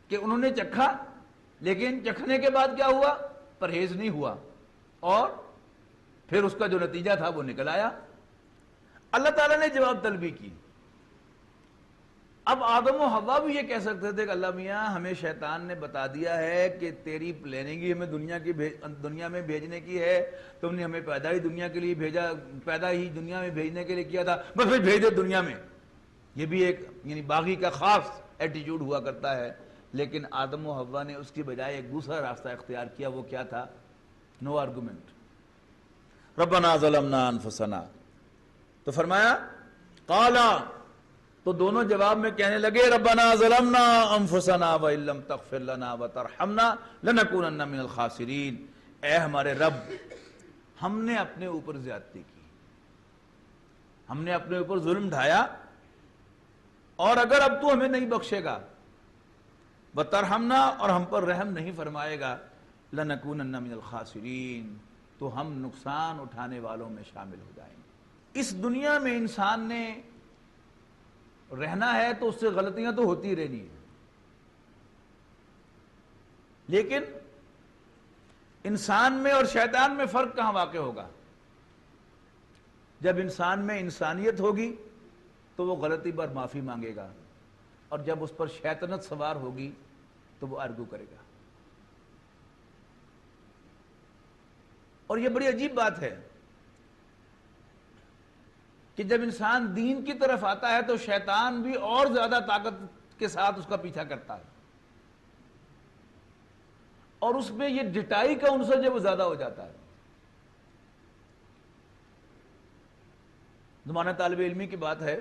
کہ انہوں نے چکھا، لیکن چکھنے کے بعد کیا ہوا؟ پرہیز نہیں ہوا، اور پھر اس کا جو نتیجہ تھا وہ نکل آیا۔ اللہ تعالیٰ نے جواب طلبی کی اب آدم و حوا بھی یہ کہہ سکتے تھے کہ اللہ میاں ہمیں شیطان نے بتا دیا ہے کہ تیری پلاننگ ہی ہمیں دنیا میں بھیجنے کی ہے، تم نے ہمیں پیدا ہی دنیا میں بھیجنے کے لیے کیا تھا، بس پھر بھیج دے دنیا میں۔ یہ بھی ایک یعنی باغی کا خاص ایٹیٹیوڈ ہوا کرتا ہے، لیکن آدم و حوا نے اس کی بجائے ایک دوسرا راستہ اختیار کیا، وہ کیا تھا؟ نو آرگومنٹ، ربنا ظلمنا انفسنا۔ تو فرمایا قالا، تو دونوں جواب میں کہنے لگے ربنا ظلمنا انفسنا وان لم تغفر لنا وترحمنا لنکونن من الخاسرین، اے ہمارے رب ہم نے اپنے اوپر زیادتی کی، ہم نے اپنے اوپر ظلم ڈھایا، اور اگر اب تو ہمیں نہیں بخشے گا وترحمنا، اور ہم پر رحم نہیں فرمائے گا، لنکونن من الخاسرین، تو ہم نقصان اٹھانے والوں میں شامل ہو جائیں گے۔ اس دنیا میں انسان نے رہنا ہے تو اس سے غلطیاں تو ہوتی رہنی ہیں، لیکن انسان میں اور شیطان میں فرق کہاں واقع ہوگا؟ جب انسان میں انسانیت ہوگی تو وہ غلطی پر معافی مانگے گا، اور جب اس پر شیطنت سوار ہوگی تو وہ آرگو کرے گا۔ اور یہ بڑی عجیب بات ہے کہ جب انسان دین کی طرف آتا ہے تو شیطان بھی اور زیادہ طاقت کے ساتھ اس کا پیچھا کرتا ہے، اور اس میں یہ ڈٹائی کا عنصر جب وہ زیادہ ہو جاتا ہے۔ زمانہ طالب علمی کی بات ہے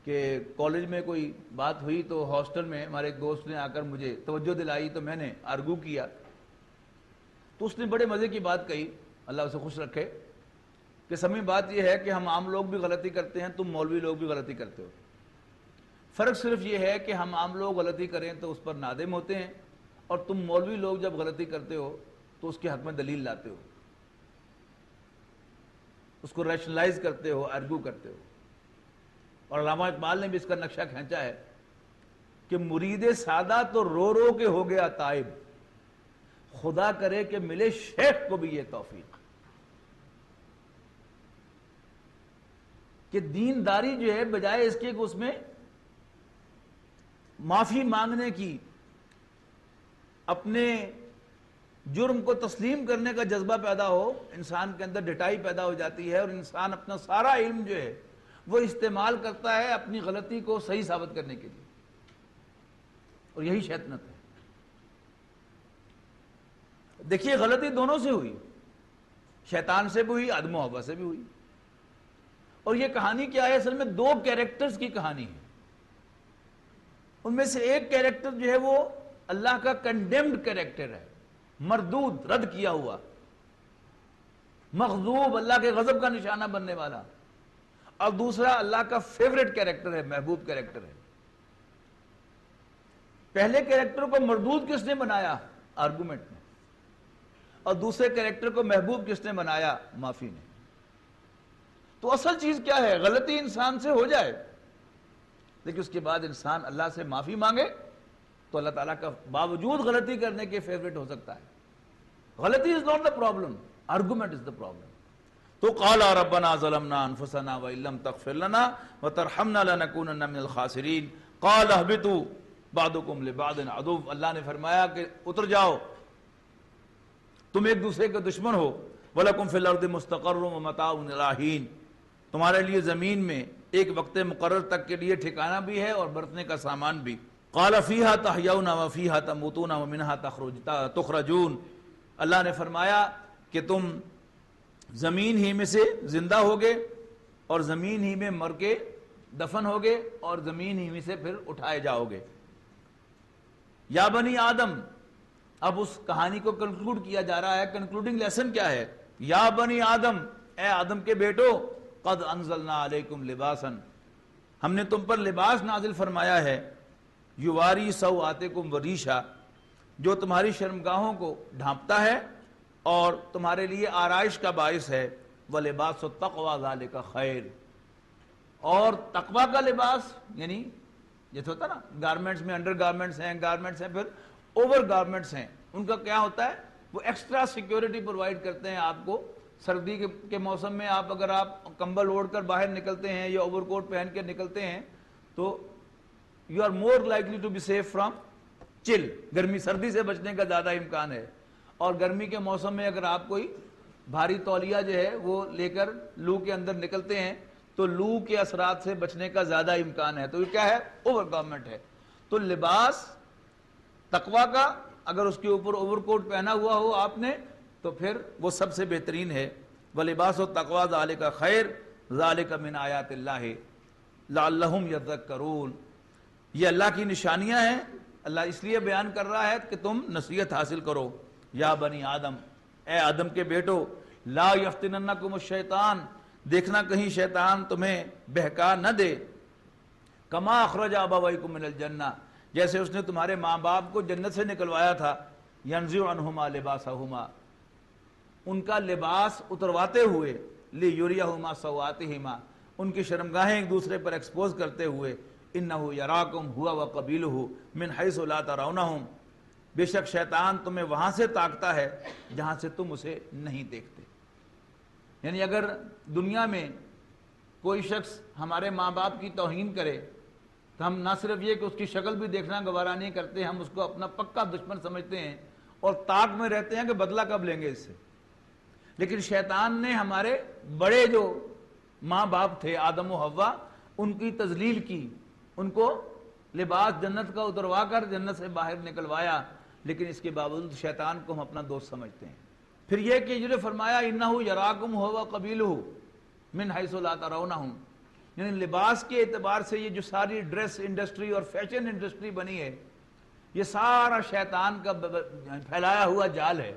کہ کالج میں کوئی بات ہوئی تو ہاسٹل میں ہمارے ایک دوست نے آ کر مجھے توجہ دلائی، تو میں نے آرگو کیا، تو اس نے بڑے مزے کی بات کہی، اللہ اسے خوش رکھے، کہ سمی بات یہ ہے کہ ہم عام لوگ بھی غلطی کرتے ہیں، تم مولوی لوگ بھی غلطی کرتے ہو، فرق صرف یہ ہے کہ ہم عام لوگ غلطی کریں تو اس پر نادم ہوتے ہیں، اور تم مولوی لوگ جب غلطی کرتے ہو تو اس کے حق میں دلیل لاتے ہو، اس کو ریشنلائز کرتے ہو، آرگو کرتے ہو۔ اور علامہ اقبال نے بھی اس کا نقشہ کھینچا ہے کہ مرید سادہ تو رو رو کے ہو گیا تائب، خدا کرے کہ ملے شیخ کو بھی یہ توفیق، کہ دینداری جو ہے بجائے اس کے کہ اس میں معافی مانگنے کی، اپنے جرم کو تسلیم کرنے کا جذبہ پیدا ہو، انسان کے اندر ڈٹائی پیدا ہو جاتی ہے، اور انسان اپنا سارا علم جو ہے وہ استعمال کرتا ہے اپنی غلطی کو صحیح ثابت کرنے کے لیے، اور یہی شیطنت ہے۔ دیکھیے غلطی دونوں سے ہوئی، شیطان سے بھی ہوئی، آدم و حوا سے بھی ہوئی، اور یہ کہانی کیا ہے؟ اصل میں دو کیریکٹرز کی کہانی ہے۔ ان میں سے ایک کیریکٹر جو ہے وہ اللہ کا کنڈیمڈ کیریکٹر ہے، مردود، رد کیا ہوا، مغضوب، اللہ کے غضب کا نشانہ بننے والا، اور دوسرا اللہ کا فیوریٹ کیریکٹر ہے، محبوب کیریکٹر ہے۔ پہلے کیریکٹر کو مردود کس نے بنایا؟ آرگومنٹ نے، اور دوسرے کیریکٹر کو محبوب کس نے بنایا؟ معافی نے۔ تو اصل چیز کیا ہے؟ غلطی انسان سے ہو جائے، لیکن اس کے بعد انسان اللہ سے معافی مانگے تو اللہ تعالیٰ کا باوجود غلطی کرنے کے فیوریٹ ہو سکتا ہے۔ غلطی is not the problem, argument is the problem. تو قال ربنا ظلمنا انفسنا وان لم تغفر لنا وترحمنا لنكونن من الخاسرین قال اهبطوا بعضكم لبعض عدو، اللہ نے فرمایا کہ اتر جاؤ، تم ایک دوسرے کے دشمن ہو، وَلَكُمْ فِي الْأَرْضِ مُسْتَقَرٌّ وَمَتَاعٌ إِلَىٰ حِينٍ، تمہارے لیے زمین میں ایک وقت مقرر تک کے لیے ٹھکانہ بھی ہے اور برتنے کا سامان بھی۔ قَالَ فِيهَا تَحْيَوْنَ وَفِيهَا تَمُوتُونَ وَمِنْهَا تُخْرَجُونَ، اللہ نے فرمایا کہ تم زمین ہی میں سے زندہ ہوگے، اور زمین ہی میں مر کے دفن ہوگے، اور زمین ہی میں سے پھر اٹھائے جاؤ گے۔ یا بنی آدم، اب اس کہانی کو کنکلوڈ کیا جا رہا ہے۔ کنکلوڈنگ لیسن کیا ہے؟ یا بنی آدم، اے آدم کے بیٹو، قد انزلنا علیکم لباسا، ہم نے تم پر لباس نازل فرمایا ہے، یواری سوآتکم وریشا، جو تمہاری شرمگاہوں کو ڈھانپتا ہے اور تمہارے لیے آرائش کا باعث ہے، وَلِبَاسُ التَّقْوَى ذَلِكَ خیر، اور تقوی کا لباس، یعنی جیسے ہوتا نا گارمنٹس میں انڈر گارمنٹس ہیں، گارمنٹس ہیں، پھر اوور گارمنٹس ہیں، ان کا کیا ہوتا ہے؟ وہ ایکسٹرا سیکیورٹی پرووائڈ کرتے ہیں آپ کو۔ سردی کے موسم میں اگر آپ کمبل اوڑھ کر باہر نکلتے ہیں یا اوور کوٹ پہن کے نکلتے ہیں تو you are more likely to be safe from chill, گرمی سردی سے بچنے کا زیادہ امکان ہے. اور گرمی کے موسم میں اگر آپ کوئی بھاری تولیہ جو ہے وہ لے کر لو کے اندر نکلتے ہیں تو لو کے اثرات سے بچنے کا زیادہ امکان ہے. تو یہ کیا ہے؟ اوور گارمنٹ ہے. تو لباس تقویٰ کا اگر اس کے اوپر اوور کوٹ پہنا ہوا ہو آپ نے تو پھر وہ سب سے بہترین ہے. وَلِبَاسُ التَّقْوَىٰ ذَلِكَ خَيْرٌ ذَلِكَ مِنْ آیَاتِ اللَّهِ لَعَلَّهُمْ يَذَّكَّرُونَ. یہ اللہ کی نشانیاں ہیں. اللہ اس لیے بیان کر رہا ہے کہ تم نصیحت حاصل کرو. یا بنی آدم، اے آدم کے بیٹو، لا یفتننکم الشیطان، دیکھنا کہیں شیطان تمہیں بہکا نہ دے. کما اخرج ابویکم من الجنہ، جیسے اس نے تمہارے ماں باپ کو جنت سے نکلوایا تھا. ینزع عنہما لباسہما، ان کا لباس اترواتے ہوئے، لیریہما سوآتہما، ان کی شرمگاہیں ایک دوسرے پر ایکسپوز کرتے ہوئے. انہ یراکم ہوا وقبیلہ من حیث لا ترونہم، بے شک شیطان تمہیں وہاں سے تاکتا ہے جہاں سے تم اسے نہیں دیکھتے. یعنی اگر دنیا میں کوئی شخص ہمارے ماں باپ کی توہین کرے تو ہم نہ صرف یہ کہ اس کی شکل بھی دیکھنا گوارا نہیں کرتے، ہم اس کو اپنا پکا دشمن سمجھتے ہیں اور طاق میں رہتے ہیں کہ بدلہ کب لیں گے اس سے. لیکن شیطان نے ہمارے بڑے جو ماں باپ تھے آدم و حوا، ان کی تذلیل کی، ان کو لباس جنت کا اتروا کر جنت سے باہر نکلوایا. لیکن اس کے باوجود شیطان کو ہم اپنا دوست سمجھتے ہیں. پھر یہ کہ جو نے فرمایا انہ یراکم ہوا وقبیلہ من حیث لا ترونہم، یعنی لباس کے اعتبار سے یہ جو ساری ڈریس انڈسٹری اور فیشن انڈسٹری بنی ہے، یہ سارا شیطان کا پھیلایا ہوا جال ہے.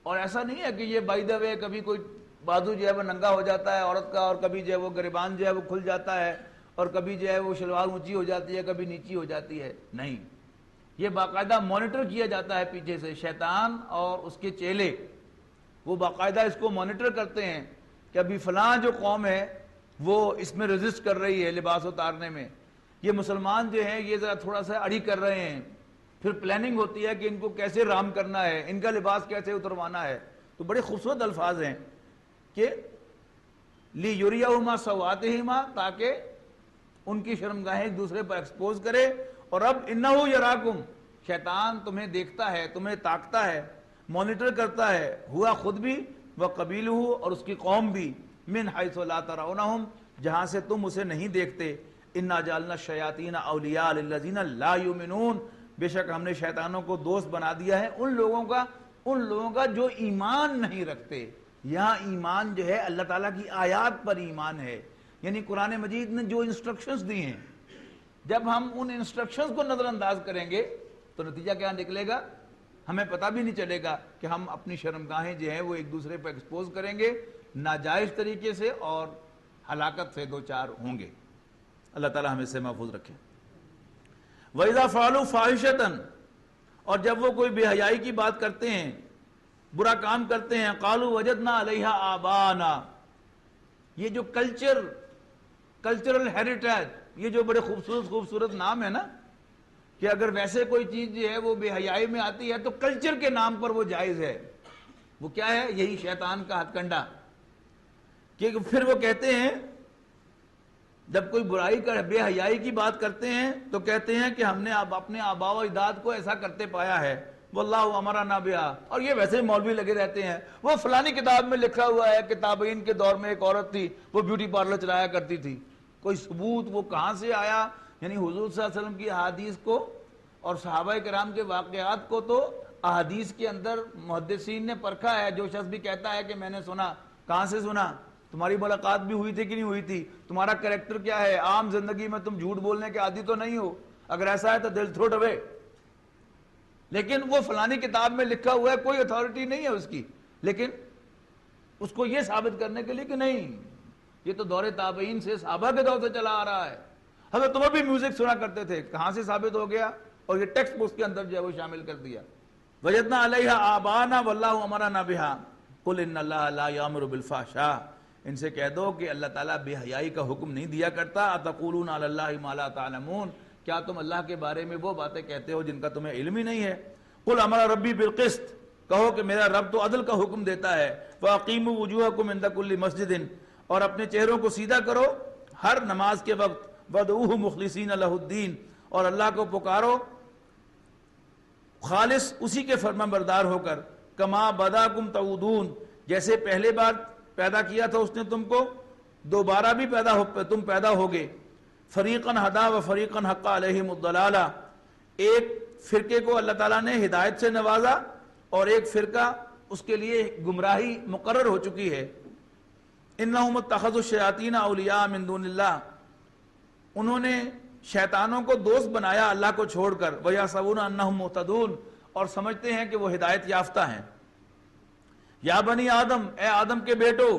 اور ایسا نہیں ہے کہ یہ بائی دا وے کبھی کوئی بازو جو ہے وہ ننگا ہو جاتا ہے عورت کا، اور کبھی جو ہے وہ گریبان جو ہے وہ کھل جاتا ہے، اور کبھی جو ہے وہ شلوار اونچی ہو جاتی ہے، کبھی نیچی ہو جاتی ہے. نہیں، یہ باقاعدہ مانیٹر کیا جاتا ہے پیچھے سے. شیطان اور اس کے چیلے وہ باقاعدہ اس کو مانیٹر کرتے ہیں کہ ابھی فلاں جو قوم ہے وہ اس میں ریزسٹ کر رہی ہے لباس اتارنے میں، یہ مسلمان جو ہیں یہ ذرا تھوڑا سا اڑی کر رہے ہیں. پھر پلاننگ ہوتی ہے کہ ان کو کیسے رام کرنا ہے، ان کا لباس کیسے اتروانا ہے. تو بڑے خوبصورت الفاظ ہیں کہ لیریہما سوآتہما، تاکہ ان کی شرمگاہیں ایک دوسرے پر ایکسپوز کرے. اور اب انہ یراکم، شیطان تمہیں دیکھتا ہے، تمہیں تاکتا ہے، مانیٹر کرتا ہے، ہوا خود بھی وقبیلہ، اور اس کی قوم بھی، من حیث لا ترونہم، جہاں سے تم اسے نہیں دیکھتے. انا جعلنا الشیاطین اولیاء للذین لا یؤمنون، بے شک ہم نے شیطانوں کو دوست بنا دیا ہے ان لوگوں کا جو ایمان نہیں رکھتے. یہاں ایمان جو ہے اللہ تعالیٰ کی آیات پر ایمان ہے، یعنی قرآن مجید نے جو انسٹرکشنز دی ہیں، جب ہم ان انسٹرکشنز کو نظر انداز کریں گے تو نتیجہ کیا نکلے گا؟ ہمیں پتہ بھی نہیں چلے گا کہ ہم اپنی شرمگاہیں جو ہیں وہ ایک دوسرے پر ایکسپوز کریں گے ناجائز طریقے سے، اور ہلاکت سے دو چار ہوں گے. اللہ تعالیٰ ہمیں سے محفوظ رکھے. وَإِذَا فَعَلُوا فَاحِشَةً، اور جب وہ کوئی بے حیائی کی بات کرتے ہیں، برا کام کرتے ہیں، قَالُوا وَجَدْنَا عَلَيْهَا آبَاءَنَا، یہ جو کلچرل ہیریٹیج، یہ جو بڑے خوبصورت نام ہے نا، کہ اگر ویسے کوئی چیز جو ہے وہ بے حیائی میں آتی ہے تو کلچر کے نام پر وہ جائز ہے. وہ کیا ہے؟ یہی شیطان کا ہتھ کنڈا. کہ پھر وہ کہتے ہیں جب کوئی برائی کر بے حیائی کی بات کرتے ہیں تو کہتے ہیں کہ ہم نے اپنے آباء و اجداد کو ایسا کرتے پایا ہے. واللہ امرنا بہا، اور یہ ویسے ہی مولوی لگے رہتے ہیں، وہ فلانی کتاب میں لکھا ہوا ہے کہ تابعین کے دور میں ایک عورت تھی وہ بیوٹی پارلر چلایا کرتی تھی. کوئی ثبوت وہ کہاں سے آیا؟ یعنی حضور صلی اللہ علیہ وسلم کی احادیث کو اور صحابہ کرام کے واقعات کو تو احادیث کے اندر محدثین نے پرکھا ہے. جو شخص بھی کہتا ہے کہ میں نے سنا، کہاں سے سنا؟ تمہاری ملاقات بھی ہوئی تھی کہ نہیں ہوئی تھی؟ تمہارا کریکٹر کیا ہے؟ عام زندگی میں تم جھوٹ بولنے کے عادی تو نہیں ہو؟ اگر ایسا ہے تو دل تھرو اوے. لیکن وہ فلانی کتاب میں لکھا ہوا ہے، کوئی اتھارٹی نہیں ہے اس کی، لیکن اس کو یہ ثابت کرنے کے لیے کہ نہیں، یہ تو دور تابعین سے، صحابہ کے دور سے چلا آ رہا ہے. حضرت عمر بھی میوزک سنا کرتے تھے، کہاں سے ثابت ہو گیا؟ اور یہ ٹیکسٹ بکس کے اندر جو ہے وہ شامل کر دیا. وجدنا علیہا آباءنا واللہ امرنا بہا قل ان اللہ لا یامر بالفحشاء، ان سے کہہ دو کہ اللہ تعالیٰ بے حیائی کا حکم نہیں دیا کرتا. اتقولون علی اللہ ما لا تعلمون، کیا تم اللہ کے بارے میں وہ باتیں کہتے ہو جن کا تمہیں علم ہی نہیں ہے. قل امر ربی بالقسط، کہو کہ میرا رب تو عدل کا حکم دیتا ہے. وَأَقِیمُوا وُجُوهَکُمْ عِنْدَ كُلِّ مَسْجِدٍ، اور اپنے چہروں کو سیدھا کرو ہر نماز کے وقت. وَادْعُوهُ مُخْلِصِينَ لَهُ الدِّينَ، اور اللہ کو پکارو خالص اسی کے فرما بردار ہو کر، کما بداکم تعودون، جیسے پہلے بار پیدا کیا تھا اس نے تم کو، دوبارہ بھی تم پیدا ہوگے۔ فریقاً ہدا و فریقاً حق علیہم الضلالہ، ایک فرقے کو اللہ تعالیٰ نے ہدایت سے نوازا اور ایک فرقہ اس کے لیے گمراہی مقرر ہو چکی ہے۔ انہم اتخذوا الشیاطین اولیاء من دون اللہ، انہوں نے شیطانوں کو دوست بنایا اللہ کو چھوڑ کر، وَيَحْسَبُونَ أَنَّهُمْ مُهْتَدُونَ، اور سمجھتے ہیں کہ وہ ہدایت یافتہ ہیں۔ یا بنی آدم، اے آدم کے بیٹو،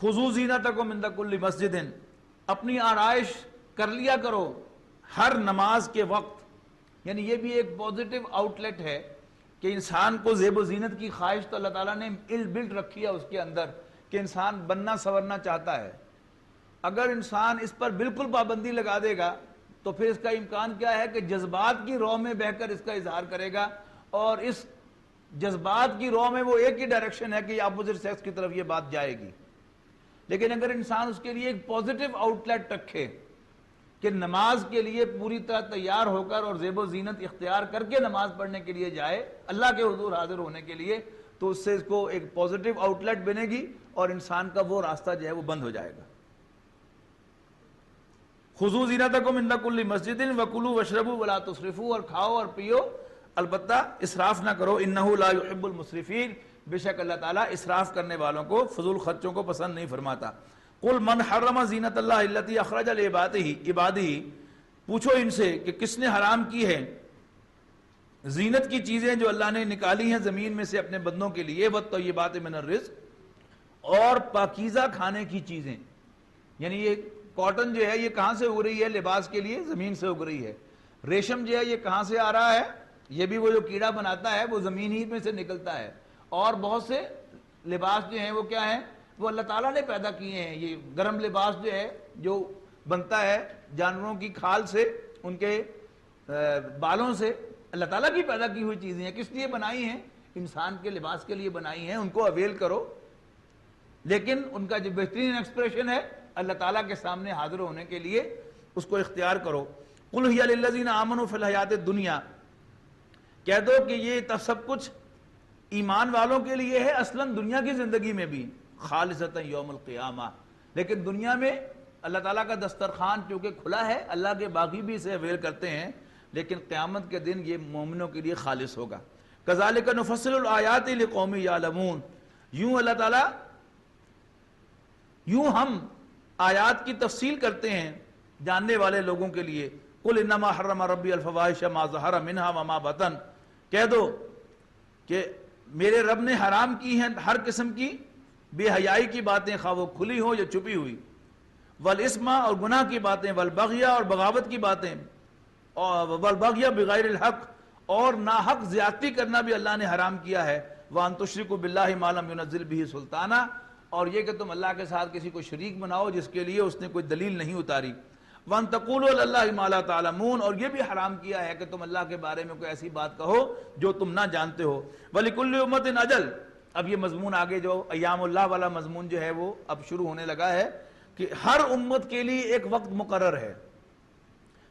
خُذُوا زِینَتَکُمْ عِنْدَ کُلِّ مَسْجِدٍ، اپنی آرائش کر لیا کرو ہر نماز کے وقت۔ یعنی یہ بھی ایک پازیٹیو آؤٹ لیٹ ہے کہ انسان کو زیب و زینت کی خواہش تو اللہ تعالیٰ نے بلٹ رکھی ہے اس کے اندر، کہ انسان بننا سورنا چاہتا ہے۔ اگر انسان اس پر بالکل پابندی لگا دے گا تو پھر اس کا امکان کیا ہے کہ جذبات کی رو میں بہ کر اس کا اظہار کرے گا، اور اس جذبات کی رو میں وہ ایک ہی ڈائریکشن ہے کہ اپوزٹ سیکس کی طرف یہ بات جائے گی۔ لیکن اگر انسان اس کے لیے ایک پازیٹیو آؤٹ لیٹ رکھے کہ نماز کے لیے پوری طرح تیار ہو کر اور زیب و زینت اختیار کر کے نماز پڑھنے کے لیے جائے، اللہ کے حضور حاضر ہونے کے لیے، تو اس سے اس کو ایک پازیٹیو آؤٹ لیٹ بنے گی اور انسان کا وہ راستہ جو ہے وہ بند ہو جائے گا۔ خُذُوا زِینَتَکُمْ عِنْدَ کُلِّ مَسْجِدٍ وَکُلُوا وَاشْرَبُوا وَلَا تُسْرِفُوا، اور کھاؤ اور پیو البتہ اسراف نہ کرو، اِنَّهُ لَا يُحِبُّ الْمُسْرِفِينَ، بے شک اللہ تعالیٰ اسراف کرنے والوں کو، فضول خرچوں کو پسند نہیں فرماتا۔ قُلْ مَنْ حَرَّمَ زِینَةَ اللَّهِ الَّتِي أَخْرَجَ لِعِبَادِهِ، پوچھو ان سے کہ کس نے حرام کی ہے زینت کی چیزیں جو اللہ نے نکالی ہیں زمین میں سے اپنے بندوں کے لیے، وَالطَّیِّبَاتِ مِنَ الرِّزْقِ، اور پاکیزہ کھانے کی چیزیں۔ یعنی یہ کاٹن جو ہے یہ کہاں سے اگ رہی ہے؟ لباس کے لیے زمین سے اگ رہی ہے۔ ریشم جو ہے یہ کہاں سے آ رہا ہے؟ یہ بھی وہ جو کیڑا بناتا ہے وہ زمین ہی میں سے نکلتا ہے۔ اور بہت سے لباس جو ہیں وہ کیا ہیں؟ وہ اللہ تعالیٰ نے پیدا کیے ہیں۔ یہ گرم لباس جو ہے جو بنتا ہے جانوروں کی کھال سے، ان کے بالوں سے، اللہ تعالیٰ کی پیدا کی ہوئی چیزیں ہیں۔ کس لیے بنائی ہیں؟ انسان کے لباس کے لیے بنائی ہیں، ان کو اویل کرو، لیکن ان کا جو بہترین ایکسپریشن ہے اللہ تعالیٰ کے سامنے حاضر ہونے کے لیے اس کو اختیار کرو۔ قُلْ هِيَ لِلَّذِينَ آمَنُوا فِي الْحَيَاةِ الدُّنْيَا، کہہ دو کہ یہ سب کچھ ایمان والوں کے لیے ہے اصلاً دنیا کی زندگی میں بھی، خالصۃ یوم القیامہ، لیکن دنیا میں اللہ تعالیٰ کا دسترخوان چونکہ کھلا ہے، اللہ کے باغی بھی اسے اویل کرتے ہیں، لیکن قیامت کے دن یہ مومنوں کے لیے خالص ہوگا۔ کذالک نفصل الآیات لقوم یعلمون، یوں اللہ تعالیٰ، یوں ہم آیات کی تفصیل کرتے ہیں جاننے والے لوگوں کے لیے۔ قل انما حرم ربی الفواحش ما ظہر منہا وما بطن، کہہ دو کہ میرے رب نے حرام کی ہیں ہر قسم کی بے حیائی کی باتیں، خواہ وہ کھلی ہو یا چھپی ہوئی، والاسم، اور گناہ کی باتیں، والبغی، اور بغاوت کی باتیں، والبغی بغیر الحق، اور ناحق زیادتی کرنا بھی اللہ نے حرام کیا ہے، وان تشرکوا باللہ ما لم ینزل بہ سلطانا، اور یہ کہ تم اللہ کے ساتھ کسی کو شریک بناؤ جس کے لیے اس نے کوئی دلیل نہیں اتاری، وان تقولوا علی اللہ ما لا تعلمون، اور یہ بھی حرام کیا ہے کہ تم اللہ کے بارے میں کوئی ایسی بات کہو جو تم نہ جانتے ہو۔ وَلِكُلِّ أُمَّةٍ أَجَلٌ، اب یہ مضمون آگے جو ایام اللہ والا مضمون جو ہے وہ اب شروع ہونے لگا ہے کہ ہر امت کے لیے ایک وقت مقرر ہے۔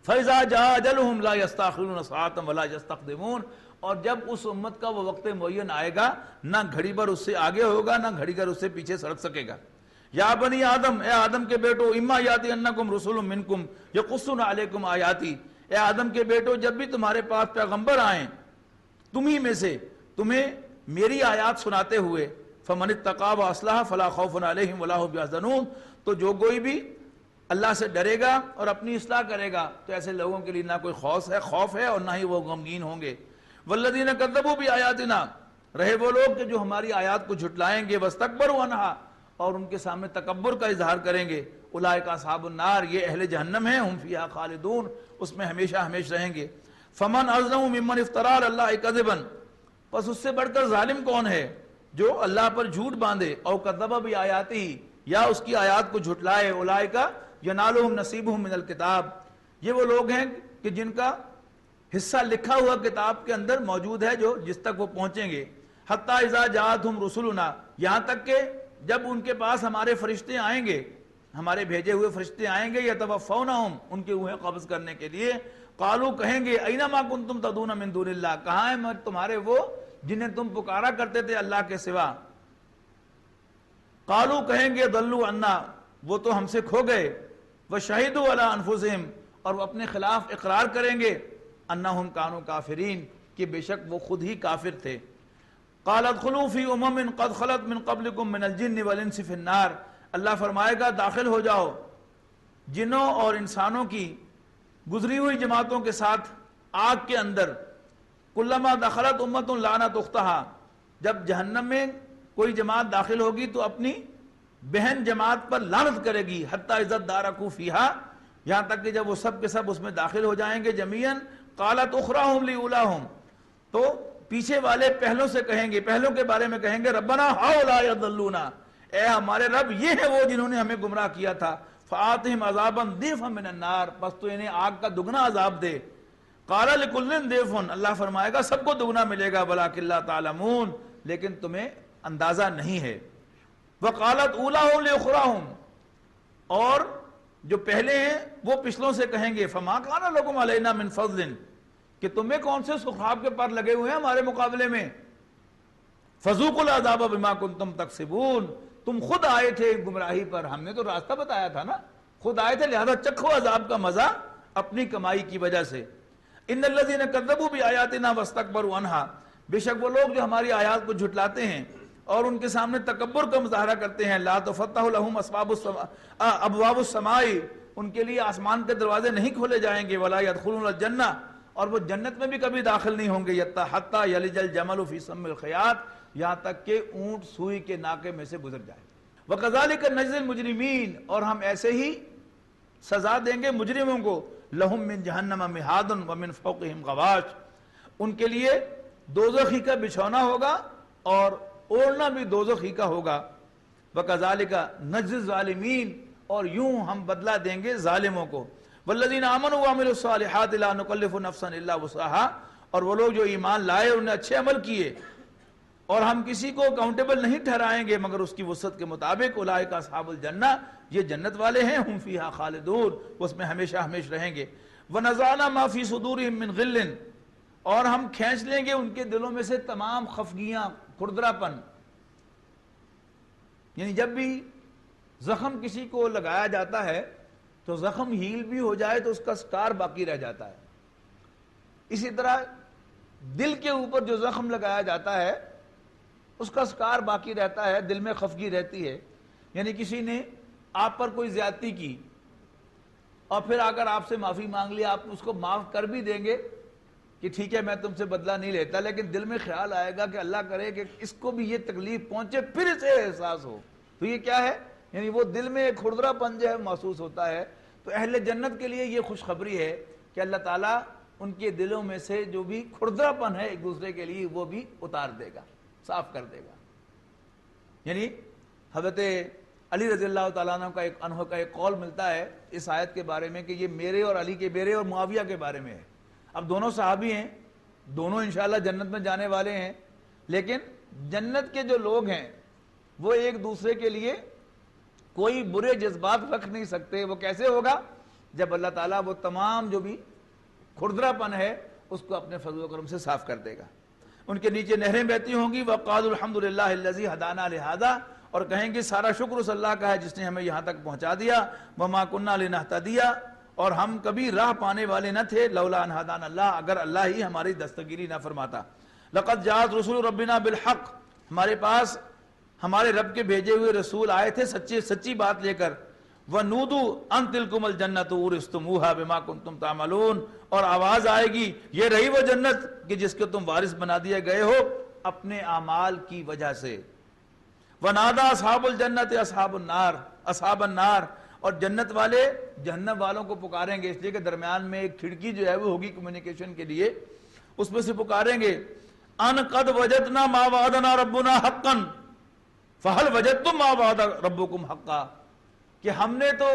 فَإِذَا جَاءَ أَجَلُهُمْ لَا يَسْتَأْخِرُونَ سَاعَةً وَلَا يَسْتَقْدِمُونَ، اور جب اس امت کا وہ وقت معین آئے گا نہ گھڑی بھر اس سے آگے ہوگا نہ گھڑی بھر اس سے پیچھے سڑک سکے گا۔ یا بنی آدم، اے آدم کے بیٹو، اما یاتی انکم رسول منکم یقصون علیکم آیاتی، اے آدم کے بیٹو جب بھی تمہارے پاس پیغمبر آئیں تمہیں میں سے، تمہیں میری آیات سناتے ہوئے، فمن اتقی واصلح فلا خوف علیہم ولا هم یحزنون، تو جو کوئی بھی اللہ سے ڈرے گا اور اپنی اصلاح کرے گا تو ایسے لوگوں کے لیے نہ کوئی خوف ہے اور نہ ہی وہ غمگین ہوں گے۔ والذین کذبوا بآیاتنا، رہے وہ لوگ کہ جو ہماری آیات کو جھٹلائیں گے، واستکبروا عنہا، اور ان کے سامنے تکبر کا اظہار کریں گے، اولئک اصحاب النار، یہ اہل جہنم ہیں، ہم فیہا خالدون، اس میں ہمیشہ ہمیشہ رہیں گے۔ فمن اظلم ممن افترى علی اللہ کذبا، پس اس سے بڑھ کر ظالم کون ہے جو اللہ پر جھوٹ باندھے، او کذب بآیاتہ، یا اس کی آیات کو جھٹلائے، اولئک ینالہم نصیبہم من الکتاب، یہ وہ لوگ ہیں کہ جن کا حصہ لکھا ہوا کتاب کے اندر موجود ہے، جو جس تک وہ پہنچیں گے۔ حتی اذا جاءتہم رسلنا، یہاں تک کہ جب ان کے پاس ہمارے فرشتے آئیں گے، ہمارے بھیجے ہوئے فرشتے آئیں گے یتوفونہم ان کے روحیں قبض کرنے کے لیے. قالو کہیں گے اینما کنتم تدعون من دون اللہ کہاں ہیں تمہارے وہ جنہیں تم پکارا کرتے تھے اللہ کے سوا. قالو کہیں گے ضلوا عنا وہ تو ہم سے کھو گئے. وشہدوا علی انفسہم اور وہ اپنے خلاف اقرار کریں گے انہم کانوا کافرین کہ بے شک وہ خود ہی کافر تھے. قال ادخلوا فی امم قد خلت من قبلکم من الجن والانس فی النار اللہ فرمائے گا داخل ہو جاؤ جنوں اور انسانوں کی گزری ہوئی جماعتوں کے ساتھ آگ کے اندر. کلما دخلت امت لعنت اختہا جب جہنم میں کوئی جماعت داخل ہوگی تو اپنی بہن جماعت پر لعنت کرے گی. حتی اذا ادارکوا فیہا یہاں تک کہ جب وہ سب کے سب اس میں داخل ہو جائیں گے جمیعاً. قالت اخراہم لاولاہم تو پیچھے والے پہلوں سے کہیں گے پہلوں کے بارے میں کہیں گے ربنا ہؤلاء یضلونا اے ہمارے رب یہ ہے وہ جنہوں نے ہمیں گمراہ کیا تھا. فآتہم عذابا ضعفا من النار بس تو انہیں آگ کا دگنا عذاب دے. قال لکل ضعف اللہ فرمائے گا سب کو دگنا ملے گا ولکن لا تعلمون لیکن تمہیں اندازہ نہیں ہے. وقالت اولاہم لاخراہم اور جو پہلے ہیں وہ پچھلوں سے کہیں گے فما کان لکم علینا من فضل کہ تمہیں کون سے سخاب کے پر لگے ہوئے ہیں ہمارے مقابلے میں. فذوقوا العذاب بما کنتم تکسبون تم خود آئے تھے گمراہی پر ہم نے تو راستہ بتایا تھا نا خود آئے تھے لہذا چکھو عذاب کا مزہ اپنی کمائی کی وجہ سے. ان الذین کذبوا بآیاتنا واستکبروا عنہا بے شک وہ لوگ جو ہماری آیات کو جھٹلاتے ہیں اور ان کے سامنے تکبر کا مظاہرہ کرتے ہیں. لا تفتح لهم ابواب السماء ان کے لیے آسمان کے دروازے نہیں کھولے جائیں گے. ولا يدخلون الجنہ اور وہ جنت میں بھی کبھی داخل نہیں ہوں گے. حتی یلج الجمل فی سم الخیاط یہاں تک کہ اونٹ سوئی کے ناکے میں سے گزر جائے. وَكَذَلِكَ نَجْزِي الْمُجْرِمِينَ اور ہم ایسے ہی سزا دیں گے مجرموں کو. لَهُم مِّن جَهَنَّمَ مِهَادٌ وَمِن فَوْقِهِمْ غَوَاشٌ ان کے لیے دوزخی کا بچھونا ہوگا اور اوڑھنا بھی دوزخی کا ہوگا. وَكَذَلِكَ نَجْزِي الظَّالِمِينَ اور یوں ہم بدلہ دیں گے ظالموں کو. وَالَّذِينَ آمَنُوا وَعَمِلُوا الصَّالِحَاتِ لَا نُكَلِّفُ نَفْسًا إِلَّا وُسْعَهَا اور وہ لوگ جو ایمان لائے انہوں نے اچھے عمل کیے اور ہم کسی کو اکاؤنٹیبل نہیں ٹھہرائیں گے مگر اس کی وسعت کے مطابق. اولئک اصحاب الجنہ یہ جنت والے ہیں. ہم فیہا خالدون وہ اس میں ہمیشہ ہمیش رہیں گے. ونزعنا ما فی صدورہم من غل اور ہم کھینچ لیں گے ان کے دلوں میں سے تمام خفگیاں کھردرا پن. یعنی جب بھی زخم کسی کو لگایا جاتا ہے تو زخم ہیل بھی ہو جائے تو اس کا سکار باقی رہ جاتا ہے. اسی طرح دل کے اوپر جو زخم لگایا جاتا ہے اس کا سکار باقی رہتا ہے دل میں خفگی رہتی ہے. یعنی کسی نے آپ پر کوئی زیادتی کی اور پھر اگر آپ سے معافی مانگ لیا آپ اس کو معاف کر بھی دیں گے کہ ٹھیک ہے میں تم سے بدلہ نہیں لیتا لیکن دل میں خیال آئے گا کہ اللہ کرے کہ اس کو بھی یہ تکلیف پہنچے پھر اسے احساس ہو. تو یہ کیا ہے یعنی وہ دل میں ایک کھردرا پن جو ہے محسوس ہوتا ہے. تو اہل جنت کے لیے یہ خوشخبری ہے کہ اللہ تعالیٰ ان کے دلوں میں سے جو بھی کھردرا پن ہے ایک دوسرے کے لیے وہ بھی اتار دے گا صاف کر دے گا. یعنی حضرت علی رضی اللہ تعالیٰ عنہ کا ایک قول ملتا ہے اس آیت کے بارے میں کہ یہ میرے اور علی کے میرے اور معاویہ کے بارے میں ہے. اب دونوں صحابی ہیں دونوں انشاءاللہ جنت میں جانے والے ہیں لیکن جنت کے جو لوگ ہیں وہ ایک دوسرے کے لیے کوئی برے جذبات رکھ نہیں سکتے. وہ کیسے ہوگا جب اللہ تعالیٰ وہ تمام جو بھی کھردرا پن ہے اس کو اپنے فضل و کرم سے صاف کر دے گا. ان کے نیچے نہریں بہتی ہوں گی. وقالوا الحمد للہ الذی ہدانا لہذا اور کہیں گے سارا شکر اس اللہ کا ہے جس نے ہمیں یہاں تک پہنچا دیا. وما کنا لنہتدی اور ہم کبھی راہ پانے والے نہ تھے لولا ان ہدانا اللہ اگر اللہ ہی ہماری دستگیری نہ فرماتا. لقد جاءت رسول ربنا بالحق ہمارے پاس ہمارے رب کے بھیجے ہوئے رسول آئے تھے سچی بات لے کر. وَنُودُوا أَن تِلْكُمُ الْجَنَّةُ أُورِثْتُمُوهَا بِمَا كُنْتُمْ تَعْمَلُونَ اور آواز آئے گی یہ رہی وہ جنت کہ جس کے تم وارث بنا دیے گئے ہو اپنے اعمال کی وجہ سے. وَنَادَى أَصْحَابُ الْجَنَّةِ أَصْحَابَ النَّارِ اور جنت والے جہنم والوں کو پکاریں گے اس لیے کہ درمیان میں ایک کھڑکی جو ہے وہ ہوگی کمیونیکیشن کے لیے اس میں سے پکاریں گے ان قد وجدنا ما وعدنا ربنا حقا فهل وجدتم ما وعد ربكم حقا کہ ہم نے تو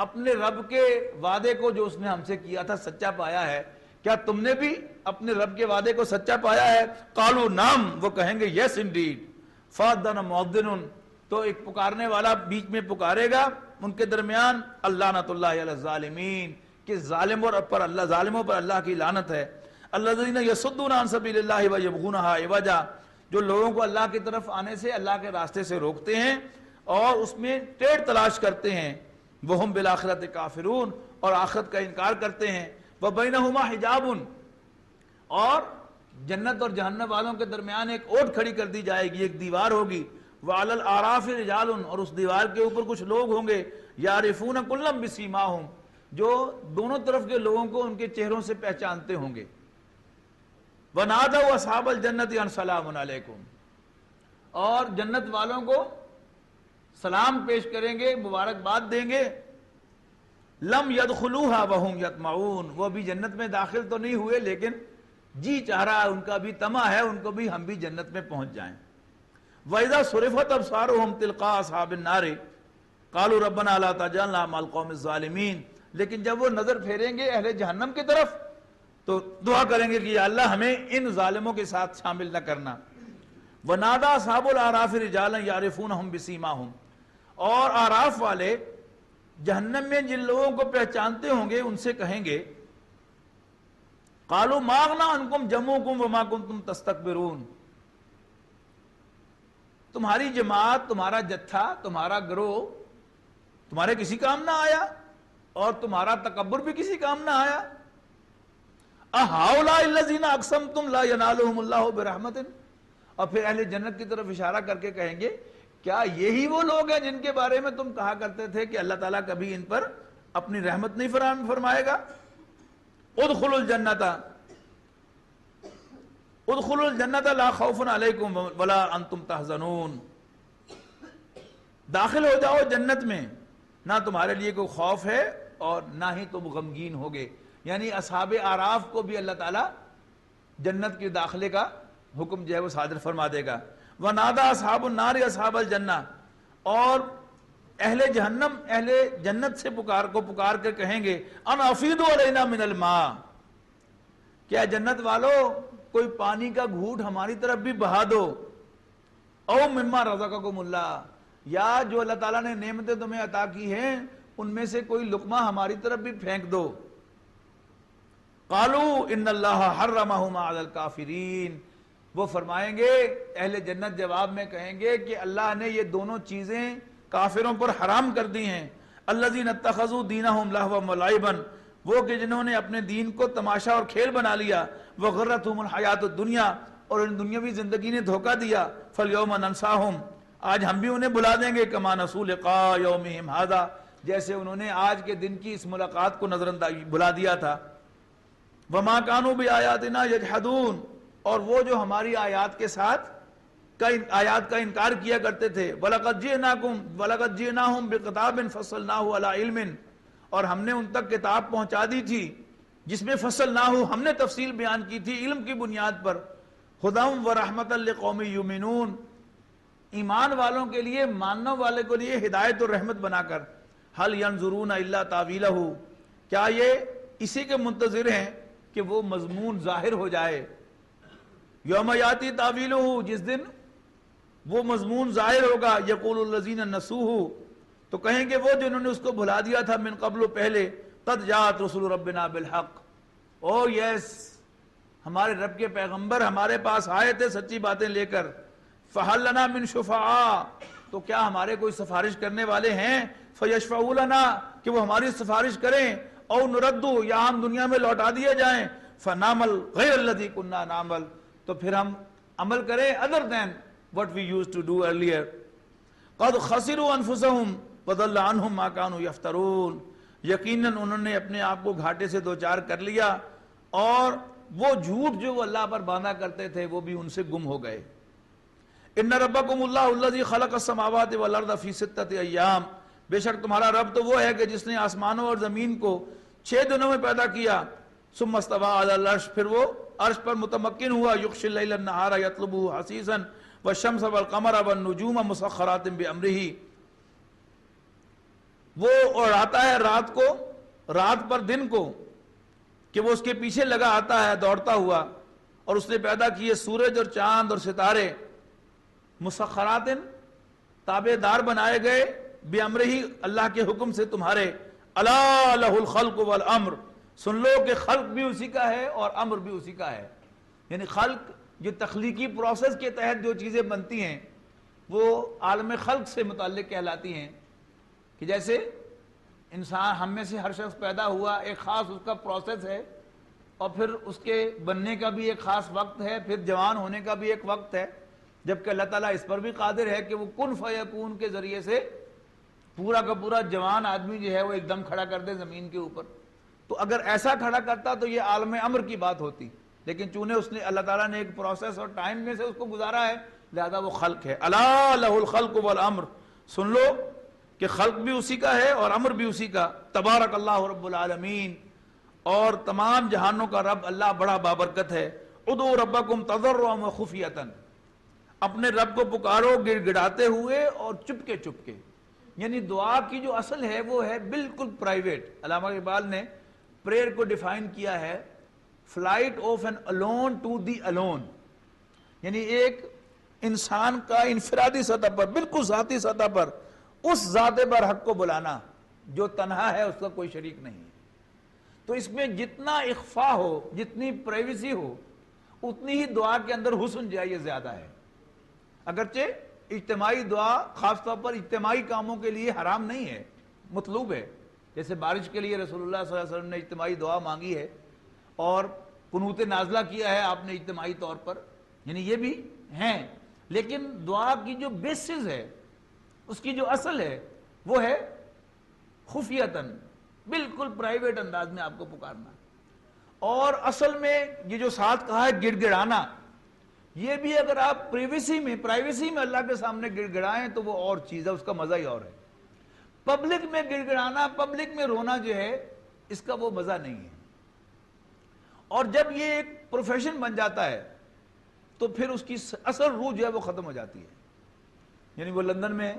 اپنے رب کے وعدے کو جو اس نے ہم سے کیا تھا سچا پایا ہے کیا تم نے بھی اپنے رب کے وعدے کو سچا پایا ہے. قالوا نعم وہ کہیں گے یس انڈیڈ. فاذن مؤذن تو ایک پکارنے والا بیچ میں پکارے گا ان کے درمیان، اللعنۃ اللہ علی الظالمین، کہ ظالموں پر اللہ کی لعنت ہے، الذین یصدون عن سبیل اللہ ویبغونہا عوجا، جو لوگوں کو اللہ کی طرف آنے سے، اللہ کے راستے سے روکتے ہیں اور اس میں ٹیڑھ تلاش کرتے ہیں، وہم بالآخرۃ کافرون، اور آخرت کا انکار کرتے ہیں، وبینہما حجاب، اور جنت اور جہنم والوں کے درمیان ایک اوٹ کھڑی کر دی جائے گی، ایک دیوار ہوگی، وعلی الاعراف رجال، اور اس دیوار کے اوپر کچھ لوگ ہوں گے، یعرفون کلا بسیماہم، جو دونوں طرف کے لوگوں کو ان کے چہروں سے پہچانتے ہوں گے، ونادوا اصحاب الجنت ان سلام علیکم، اور جنت والوں کو سلام پیش کریں گے، مبارکباد دیں گے، لم یدخلوہا وہم یطمعون، وہ بھی جنت میں داخل تو نہیں ہوئے لیکن جی چاہ رہا ہے، ان کا بھی طمع ہے، ان کو بھی ہم بھی جنت میں پہنچ جائیں۔ وَإِذَا صُرِفَتْ أَبْصَارُهُمْ تِلْقَاءَ أَصْحَابِ النَّارِ قَالُوا رَبَّنَا لَا تَجْعَلْنَا مَعَ الْقَوْمِ الظَّالِمِينَ، لیکن جب وہ نظر پھیریں گے اہل جہنم کی طرف تو دعا کریں گے کہ یا اللہ ہمیں ان ظالموں کے ساتھ شامل نہ کرنا۔ وَنَادَى أَصْحَابُ الْأَعْرَافِ رِجَالًا يَعْرِفُونَهُمْ بِسِيمَاهُمْ، اور آراف والے جہنم میں جن لوگوں کو پہچانتے ہوں گے ان سے کہیں گے، قالوا ما اغنى عنكم جمعكم وما كنتم تستكبرون، تمہاری جماعت، تمہارا جتھا، تمہارا گروہ تمہارے کسی کام نہ آیا اور تمہارا تکبر بھی کسی کام نہ آیا۔ اہؤلاء الذین اقسمتم لا ینالهم اللہ برحمت، اور پھر اہل جنت کی طرف اشارہ کر کے کہیں گے کیا یہی وہ لوگ ہیں جن کے بارے میں تم کہا کرتے تھے کہ اللہ تعالیٰ کبھی ان پر اپنی رحمت نہیں فرمائے گا؟ ادخلوا الجنت لا خوف علیکم ولا انتم تحزنون، داخل ہو جاؤ جنت میں، نہ تمہارے لیے کوئی خوف ہے اور نہ ہی تم غمگین ہوگے، یعنی اصحاب اعراف کو بھی اللہ تعالیٰ جنت کے داخلے کا حکم جو ہے وہ صادر فرما دے گا۔ وَنَادَى أَصْحَابُ النَّارِ أَصْحَابَ الْجَنَّةِ، اور اہل جہنم اہل جنت سے پکار کے کہیں گے ان افیدوا علینا من الماء، کیا جنت والو کوئی پانی کا گھوٹ ہماری طرف بھی بہا دو، او مما رزقکم اللہ، یا جو اللہ تعالیٰ نے نعمتیں تمہیں عطا کی ہیں ان میں سے کوئی لقمہ ہماری طرف بھی پھینک دو۔ قالوا ان اللہ حرمہما علی الکافرین، وہ فرمائیں گے، اہل جنت جواب میں کہیں گے کہ اللہ نے یہ دونوں چیزیں کافروں پر حرام کر دی ہیں۔ الذین اتخذوا دینہم لہوا ولعبا، وہ کہ جنہوں نے اپنے دین کو تماشا اور کھیل بنا لیا، وغرتہم الحیات الدنیا، اور ان دنیاوی زندگی نے دھوکہ دیا، فالیوم ننساہم، آج ہم بھی انہیں بلا دیں گے، کما نسوا لقاء یومہم ھذا، جیسے انہوں نے آج کے دن کی اس ملاقات کو بلا دیا تھا۔ وما کانوا بآیاتنا یجحدون، اور وہ جو ہماری آیات کے ساتھ آیات کا انکار کیا کرتے تھے، وَلَقَدْ جِئْنَاهُمْ بِكِتَابٍ فَصَّلْنَاهُ عَلَىٰ عِلْمٍ، اور ہم نے ان تک کتاب پہنچا دی تھی جس میں فصلناہ، ہم نے تفصیل بیان کی تھی علم کی بنیاد پر، ہدی وَرَحْمَةً لِقَوْمٍ یُؤْمِنُونَ، ایمان والوں کے لیے، ماننے والے کے لیے ہدایت اور رحمت بنا کر، هَلْ يَنظُرُونَ إِلَّا تَأْوِيلَهُ، کیا یہ اسی کے منتظر ہیں کہ وہ مضمون ظاہر ہو جائے، یوم یاتی تاویلہ، جس دن وہ مضمون ظاہر ہوگا، یقول الذین نسوہ، تو کہیں گے وہ جنہوں نے اس کو بھلا دیا تھا، من قبل، پہلے، قد جاءت رسول ربنا بالحق، او یس، ہمارے رب کے پیغمبر ہمارے پاس آئے تھے سچی باتیں لے کر، فہل لنا من شفعاء، تو کیا ہمارے کوئی سفارش کرنے والے ہیں، فیشفعوا لنا، کہ وہ ہماری سفارش کریں، او نردو، یا ہم دنیا میں لوٹا دیے جائیں، فنعمل غیر الذی کننا نعمل، تو پھر ہم عمل کریں other than what we used to do earlier۔ قد خسروا انفسهم وضل عنهم ما كانوا يفترون، یقیناً انہوں نے اپنے آپ کو گھاٹے سے دوچار کر لیا اور وہ جھوٹ جو وہ اللہ پر باندھا کرتے تھے وہ بھی ان سے گم ہو گئے۔ ان ربکم اللہ الذی خلق السماوات والارض فی 6 ایام، بے شک تمہارا رب تو وہ ہے کہ جس نے آسمانوں اور زمین کو 6 دنوں میں پیدا کیا، ثم استوى علی العرش، پھر وہ عرش پر متمکن ہوا، یغشی اللیل النہار یطلبہ حثیثا والشمس والقمر والنجوم مسخرات بامرہ، وہ اڑاتا ہے رات کو، رات پر دن کو، کہ وہ اس کے پیچھے لگا آتا ہے دوڑتا ہوا، اور اس نے پیدا کیے سورج اور چاند اور ستارے، مسخرات تابع دار بنائے گئے بے امرہی اللہ کے حکم سے تمہارے، الا لہ الخلق والامر، سن لو کہ خلق بھی اسی کا ہے اور امر بھی اسی کا ہے. یعنی خلق جو تخلیقی پروسیس کے تحت جو چیزیں بنتی ہیں وہ عالم خلق سے متعلق کہلاتی ہیں، کہ جیسے انسان ہم میں سے ہر شخص پیدا ہوا، ایک خاص اس کا پروسیس ہے، اور پھر اس کے بننے کا بھی ایک خاص وقت ہے، پھر جوان ہونے کا بھی ایک وقت ہے، جبکہ اللہ تعالیٰ اس پر بھی قادر ہے کہ وہ کن فیکون کے ذریعے سے پورا کا پورا جوان آدمی جو ہے وہ ایک دم کھڑا کر دے زمین کے اوپر. تو اگر ایسا کھڑا کرتا تو یہ عالم امر کی بات ہوتی، لیکن چونکہ اس نے اللہ تعالیٰ نے ایک پروسیس اور ٹائم میں سے اس کو گزارا ہے، لہذا وہ خلق ہے. الا لہ الخلق والامر، سن لو کہ خلق بھی اسی کا ہے اور امر بھی اسی کا. تبارک اللہ رب العالمین، اور تمام جہانوں کا رب اللہ بڑا بابرکت ہے. ادعوا ربکم تضرعا وخفیۃ، اپنے رب کو پکارو گڑ گڑاتے ہوئے اور چپکے چپکے. یعنی دعا کی جو اصل ہے وہ ہے بالکل پرائیویٹ. علامہ اقبال نے پریئر کو ڈیفائن کیا ہے، flight of an alone to the alone, یعنی ایک انسان کا انفرادی سطح پر، بالکل ذاتی سطح پر اس ذات بر حق کو بلانا جو تنہا ہے، اس کا کوئی شریک نہیں ہے. تو اس میں جتنا اخفا ہو، جتنی پرائیویسی ہو، اتنی ہی دعا کے اندر حسن جو ہے یہ زیادہ ہے. اگرچہ اجتماعی دعا خاص طور پر اجتماعی کاموں کے لیے حرام نہیں ہے، مطلوب ہے. جیسے بارش کے لیے رسول اللہ صلی اللہ علیہ وسلم نے اجتماعی دعا مانگی ہے، اور قنوت نازلہ کیا ہے آپ نے اجتماعی طور پر، یعنی یہ بھی ہیں. لیکن دعا کی جو بیسس ہے، اس کی جو اصل ہے وہ ہے خفیتاً، بالکل پرائیویٹ انداز میں آپ کو پکارنا. اور اصل میں یہ جو ساتھ کہا ہے گڑ گڑانا، یہ بھی اگر آپ پرائیویسی میں اللہ کے سامنے گڑ گڑائیں تو وہ اور چیز ہے، اس کا مزہ ہی اور ہے. پبلک میں گڑ گڑانا، پبلک میں رونا جو ہے، اس کا وہ مزہ نہیں ہے. اور جب یہ ایک پروفیشن بن جاتا ہے تو پھر اس کی اصل روح جو ہے وہ ختم ہو جاتی ہے. یعنی وہ لندن میں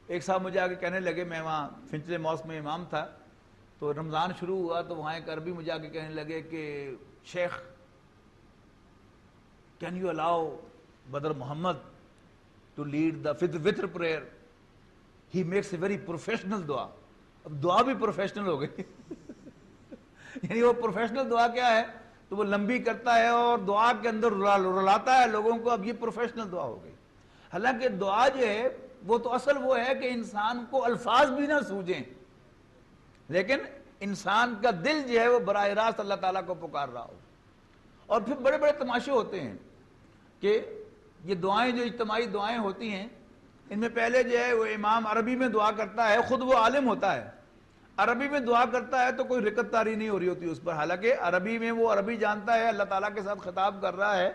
ایک صاحب مجھے آگے کہنے لگے، میں وہاں فنچلے ماسک میں امام تھا، تو رمضان شروع ہوا تو وہاں ایک عربی مجھے آگے کہنے لگے کہ شیخ can you allow Badr Muhammad to lead the وتر prayer, he makes a very professional دعا. اب دعا بھی پروفیشنل ہو گئی. یعنی وہ پروفیشنل دعا کیا ہے، تو وہ لمبی کرتا ہے اور دعا کے اندر رلاتا ہے لوگوں کو. اب یہ پروفیشنل دعا ہو گئی. حالانکہ دعا جو ہے وہ تو اصل وہ ہے کہ انسان کو الفاظ بھی نہ سوجیں، لیکن انسان کا دل جو ہے وہ براہ راست اللہ تعالیٰ کو پکار رہا ہو. اور پھر بڑے بڑے تماشے ہوتے ہیں کہ یہ دعائیں جو اجتماعی دعائیں ہوتی ہیں، ان میں پہلے جو ہے وہ امام عربی میں دعا کرتا ہے، خود وہ عالم ہوتا ہے، عربی میں دعا کرتا ہے تو کوئی رکت تاری نہیں ہو رہی ہوتی اس پر. حالانکہ عربی میں وہ عربی جانتا ہے، اللہ تعالیٰ کے ساتھ خطاب کر رہا ہے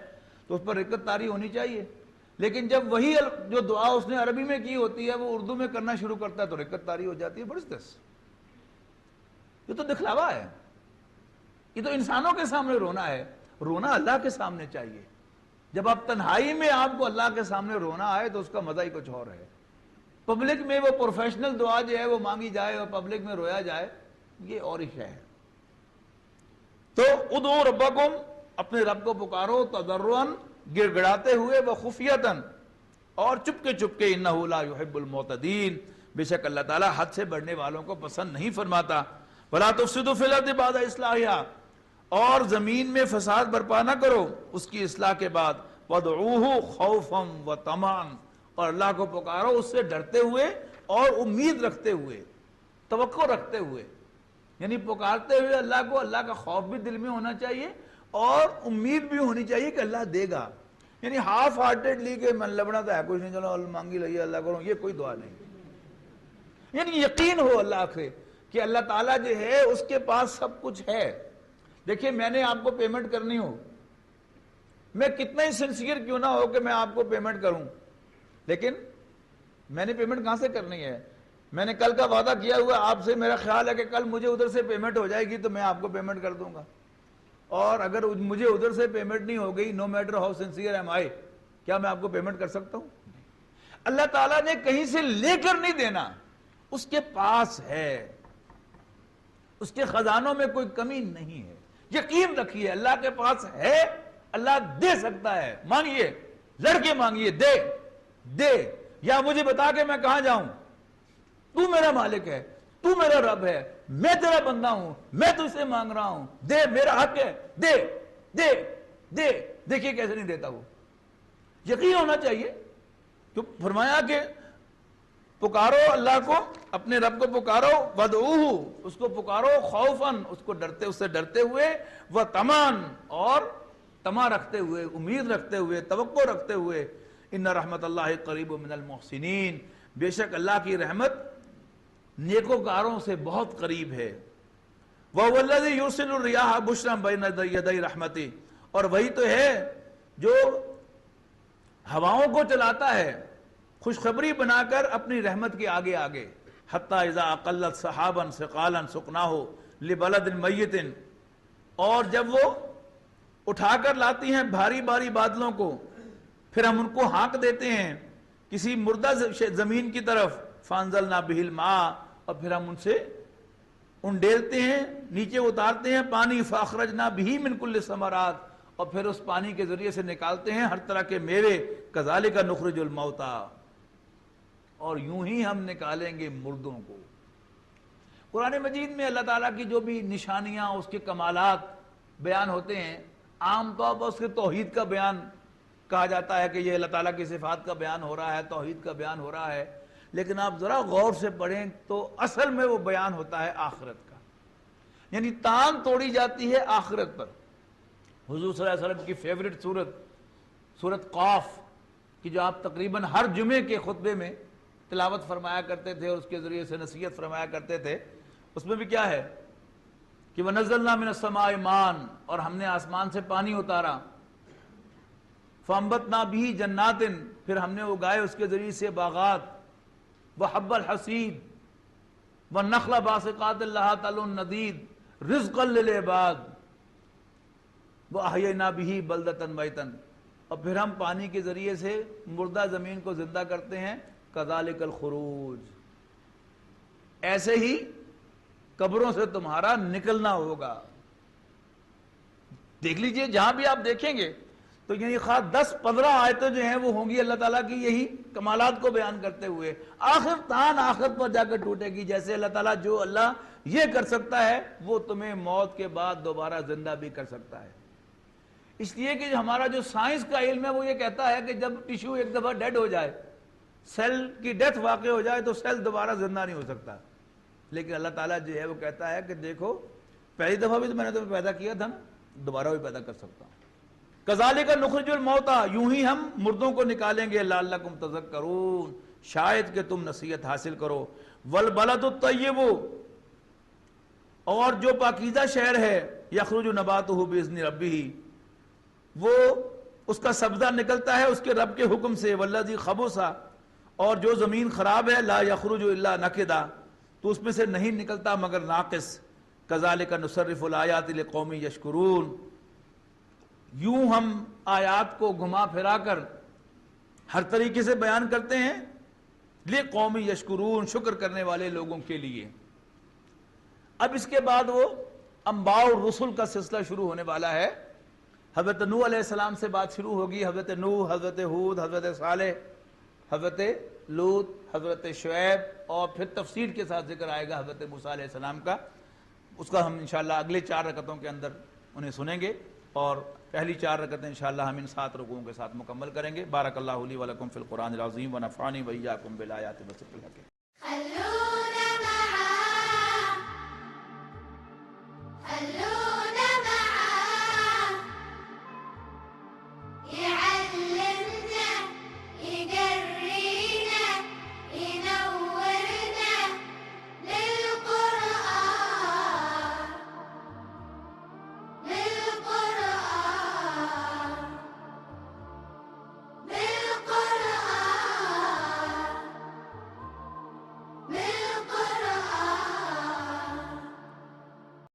تو اس پر رکت تاری ہونی چاہیے. لیکن جب وہی جو دعا اس نے عربی میں کی ہوتی ہے وہ اردو میں کرنا شروع کرتا ہے تو رکت تاری ہو جاتی ہے. بڑس یہ تو دکھلاوا ہے، یہ تو انسانوں کے سامنے رونا ہے. رونا اللہ کے سامنے چاہیے. جب آپ تنہائی میں آپ کو اللہ کے سامنے رونا آئے تو اس کا مزہ ہی کچھ اور ہے. پبلک میں وہ پروفیشنل دعا جو ہے وہ مانگی جائے اور پبلک میں رویا جائے، یہ اور ہی ہے. تو ادعوا ربکم، اپنے رب کو پکارو تضرعا، گڑ گڑاتے ہوئے، وخفیۃً، اور چپکے چپکے. انہ لا یحب المعتدین، بے شک اللہ تعالیٰ حد سے بڑھنے والوں کو پسند نہیں فرماتا. ولا تفسدوا فی الارض بعد اصلاحها، اور زمین میں فساد برپا نہ کرو اس کی اصلاح کے بعد. وادعوہ خوفا وطمعا، اور اللہ کو پکارو اس سے ڈرتے ہوئے اور امید رکھتے ہوئے، توقع رکھتے ہوئے. یعنی پکارتے ہوئے اللہ کو، اللہ کا خوف بھی دل میں ہونا چاہیے اور امید بھی ہونی چاہیے کہ اللہ دے گا. یعنی ہاف ہارٹیڈلی کہ من لبنا تو ہے کچھ نہیں، چلو اللہ مانگی لئیے اللہ کروں، یہ کوئی دعا نہیں. یعنی یقین ہو اللہ سے کہ اللہ تعالیٰ جو ہے اس کے پاس سب کچھ ہے. دیکھیں میں نے آپ کو پیمنٹ کرنی ہو، میں کتنا ہی سنسیئر کیوں نہ ہو کہ میں آپ کو پیمنٹ کروں، لیکن میں نے پیمنٹ کہاں سے کرنی ہے؟ میں نے کل کا وعدہ کیا ہوا آپ سے، میرا خیال ہے کہ کل مجھے ادھر سے پیمنٹ ہو جائے گی تو میں آپ کو پیمنٹ کر دوں گا. اور اگر مجھے ادھر سے پیمنٹ نہیں ہو گئی، no matter how sincere am I, کیا میں آپ کو پیمنٹ کر سکتا ہوں؟ اللہ تعالیٰ نے کہیں سے لے کر نہیں دینا، اس کے پاس ہے، اس کے خزانوں میں کوئی کمی نہیں ہے. یقین رکھیے اللہ کے پاس ہے، اللہ دے سکتا ہے. مانگیے، لڑ کے مانگیے، دے. دے، یا مجھے بتا کہ میں کہاں جاؤں، تو میرا مالک ہے، تو میرا رب ہے، میں تیرا بندہ ہوں، میں تجھ سے مانگ رہا ہوں، دے، میرا حق ہے، دے دے دے۔ دیکھیے کیسے نہیں دیتا وہ، یقین ہونا چاہیے۔ تو فرمایا کہ پکارو اللہ کو، اپنے رب کو پکارو، وَدْعُوهُ، اس کو پکارو، خوفاً، اس کو ڈرتے، اس سے ڈرتے ہوئے، وَطَمَعًا، اور طمع رکھتے ہوئے، امید رکھتے ہوئے، توقع رکھتے ہوئے، ان رحمت اللہ قریب من المحسنین، بے شک اللہ کی رحمت نیکوکاروں سے بہت قریب ہے۔ وَهُوَ الَّذِي يُرْسِلُ الرِّيَاحَ بُشْرًا بَيْنَ يَدَيْ رَحْمَتِهِ، اور وہی تو ہے جو ہواؤں کو چلاتا ہے خوشخبری بنا کر اپنی رحمت کے آگے آگے، حتیٰ اذا اقلت سحابا ثقالا سقناہ لبلد میت، اور جب وہ اٹھا کر لاتی ہیں بھاری بھاری بادلوں کو، پھر ہم ان کو ہانک دیتے ہیں کسی مردہ زمین کی طرف، فانزلنا بہ الماء، اور پھر ہم ان سے انڈیلتے ہیں، نیچے اتارتے ہیں پانی، فاخرجنا بہ من کل ثمرات، اور پھر اس پانی کے ذریعے سے نکالتے ہیں ہر طرح کے میوے، کذالک نخرج الموتى، اور یوں ہی ہم نکالیں گے مردوں کو۔ قرآن مجید میں اللہ تعالیٰ کی جو بھی نشانیاں، اس کے کمالات بیان ہوتے ہیں، عام طور پر اس کے توحید کا بیان کہا جاتا ہے کہ یہ اللہ تعالیٰ کی صفات کا بیان ہو رہا ہے، توحید کا بیان ہو رہا ہے، لیکن آپ ذرا غور سے پڑھیں تو اصل میں وہ بیان ہوتا ہے آخرت کا، یعنی تان توڑی جاتی ہے آخرت پر۔ حضور صلی اللہ علیہ وسلم کی فیوریٹ سورت قاف کی جو آپ تقریباً ہر جمعے کے خطبے میں تلاوت فرمایا کرتے تھے اور اس کے ذریعے سے نصیحت فرمایا کرتے تھے، اس میں بھی کیا ہے کہ وَنَزَّلْنَا مِنَ السَّمَاءِ مَاءً، اور ہم نے آسمان سے پانی اتارا، فَأَنبَتْنَا بِهِ جَنَّاتٍ، پھر ہم نے اگائے اس کے ذریعے سے باغات، وَحَبَّ الْحَصِيدِ وَالنَّخْلَ بَاسِقَاتٍ لَهَا طَلْعٌ نَضِيدٌ رِزْقًا لِلْعِبَادِ وَأَحْيَيْنَا بِهِ بَلْدَةً مَيْتًا، اور پھر ہم پانی کے ذریعے سے مردہ زمین کو زندہ کرتے ہیں، کذالک الخروج، ایسے ہی قبروں سے تمہارا نکلنا ہوگا۔ دیکھ لیجئے جہاں بھی آپ دیکھیں گے تو یعنی خواہ 10-15 آیتیں جو ہیں وہ ہوں گی اللہ تعالیٰ کی یہی کمالات کو بیان کرتے ہوئے، آخر تان آخرت پر جا کر ٹوٹے گی، جیسے اللہ تعالیٰ جو اللہ یہ کر سکتا ہے وہ تمہیں موت کے بعد دوبارہ زندہ بھی کر سکتا ہے۔ اس لیے کہ ہمارا جو سائنس کا علم ہے وہ یہ کہتا ہے کہ جب ٹیشو ایک دفعہ ڈیڈ ہو جائے، سیل کی ڈیتھ واقع ہو جائے، تو سیل دوبارہ زندہ نہیں ہو سکتا، لیکن اللہ تعالیٰ جو ہے وہ کہتا ہے کہ دیکھو پہلی دفعہ بھی تو میں نے تمہیں پیدا کیا تھا نا، دوبارہ بھی پیدا کر سکتا ہوں۔ کذالک نخرج الموتى، یوں ہی ہم مردوں کو نکالیں گے، لعلکم تذکرون، شاید کہ تم نصیحت حاصل کرو۔ والبلد الطیب، اور جو پاکیزہ شہر ہے، یخرج نباتہ باذن ربہ، وہ اس کا سبزہ نکلتا ہے اس کے رب کے حکم سے، والذی خبث، اور جو زمین خراب ہے، لا یخرج الا نکدا، تو اس میں سے نہیں نکلتا مگر ناقص۔ کذالک نصرف الآیات لقوم یشکرون، یوں ہم آیات کو گھما پھرا کر ہر طریقے سے بیان کرتے ہیں، لقوم یشکرون، شکر کرنے والے لوگوں کے لیے۔ اب اس کے بعد وہ انباء الرسل کا سلسلہ شروع ہونے والا ہے۔ حضرت نوح علیہ السلام سے بات شروع ہوگی، حضرت نوح، حضرت ہود، حضرت صالح، حضرت لوط، حضرت شعیب، اور پھر تفصیل کے ساتھ ذکر آئے گا حضرت موسیٰ علیہ السلام کا۔ اس کا ہم انشاءاللہ اگلے 4 رکعتوں کے اندر انہیں سنیں گے، اور پہلی 4 رکعتیں انشاءاللہ ہم ان 7 رکوعوں کے ساتھ مکمل کریں گے۔ بارک اللہ لی و لکم فی القرآن العظیم ونفعنی و ایاکم بالآیات والذکر الحکیم۔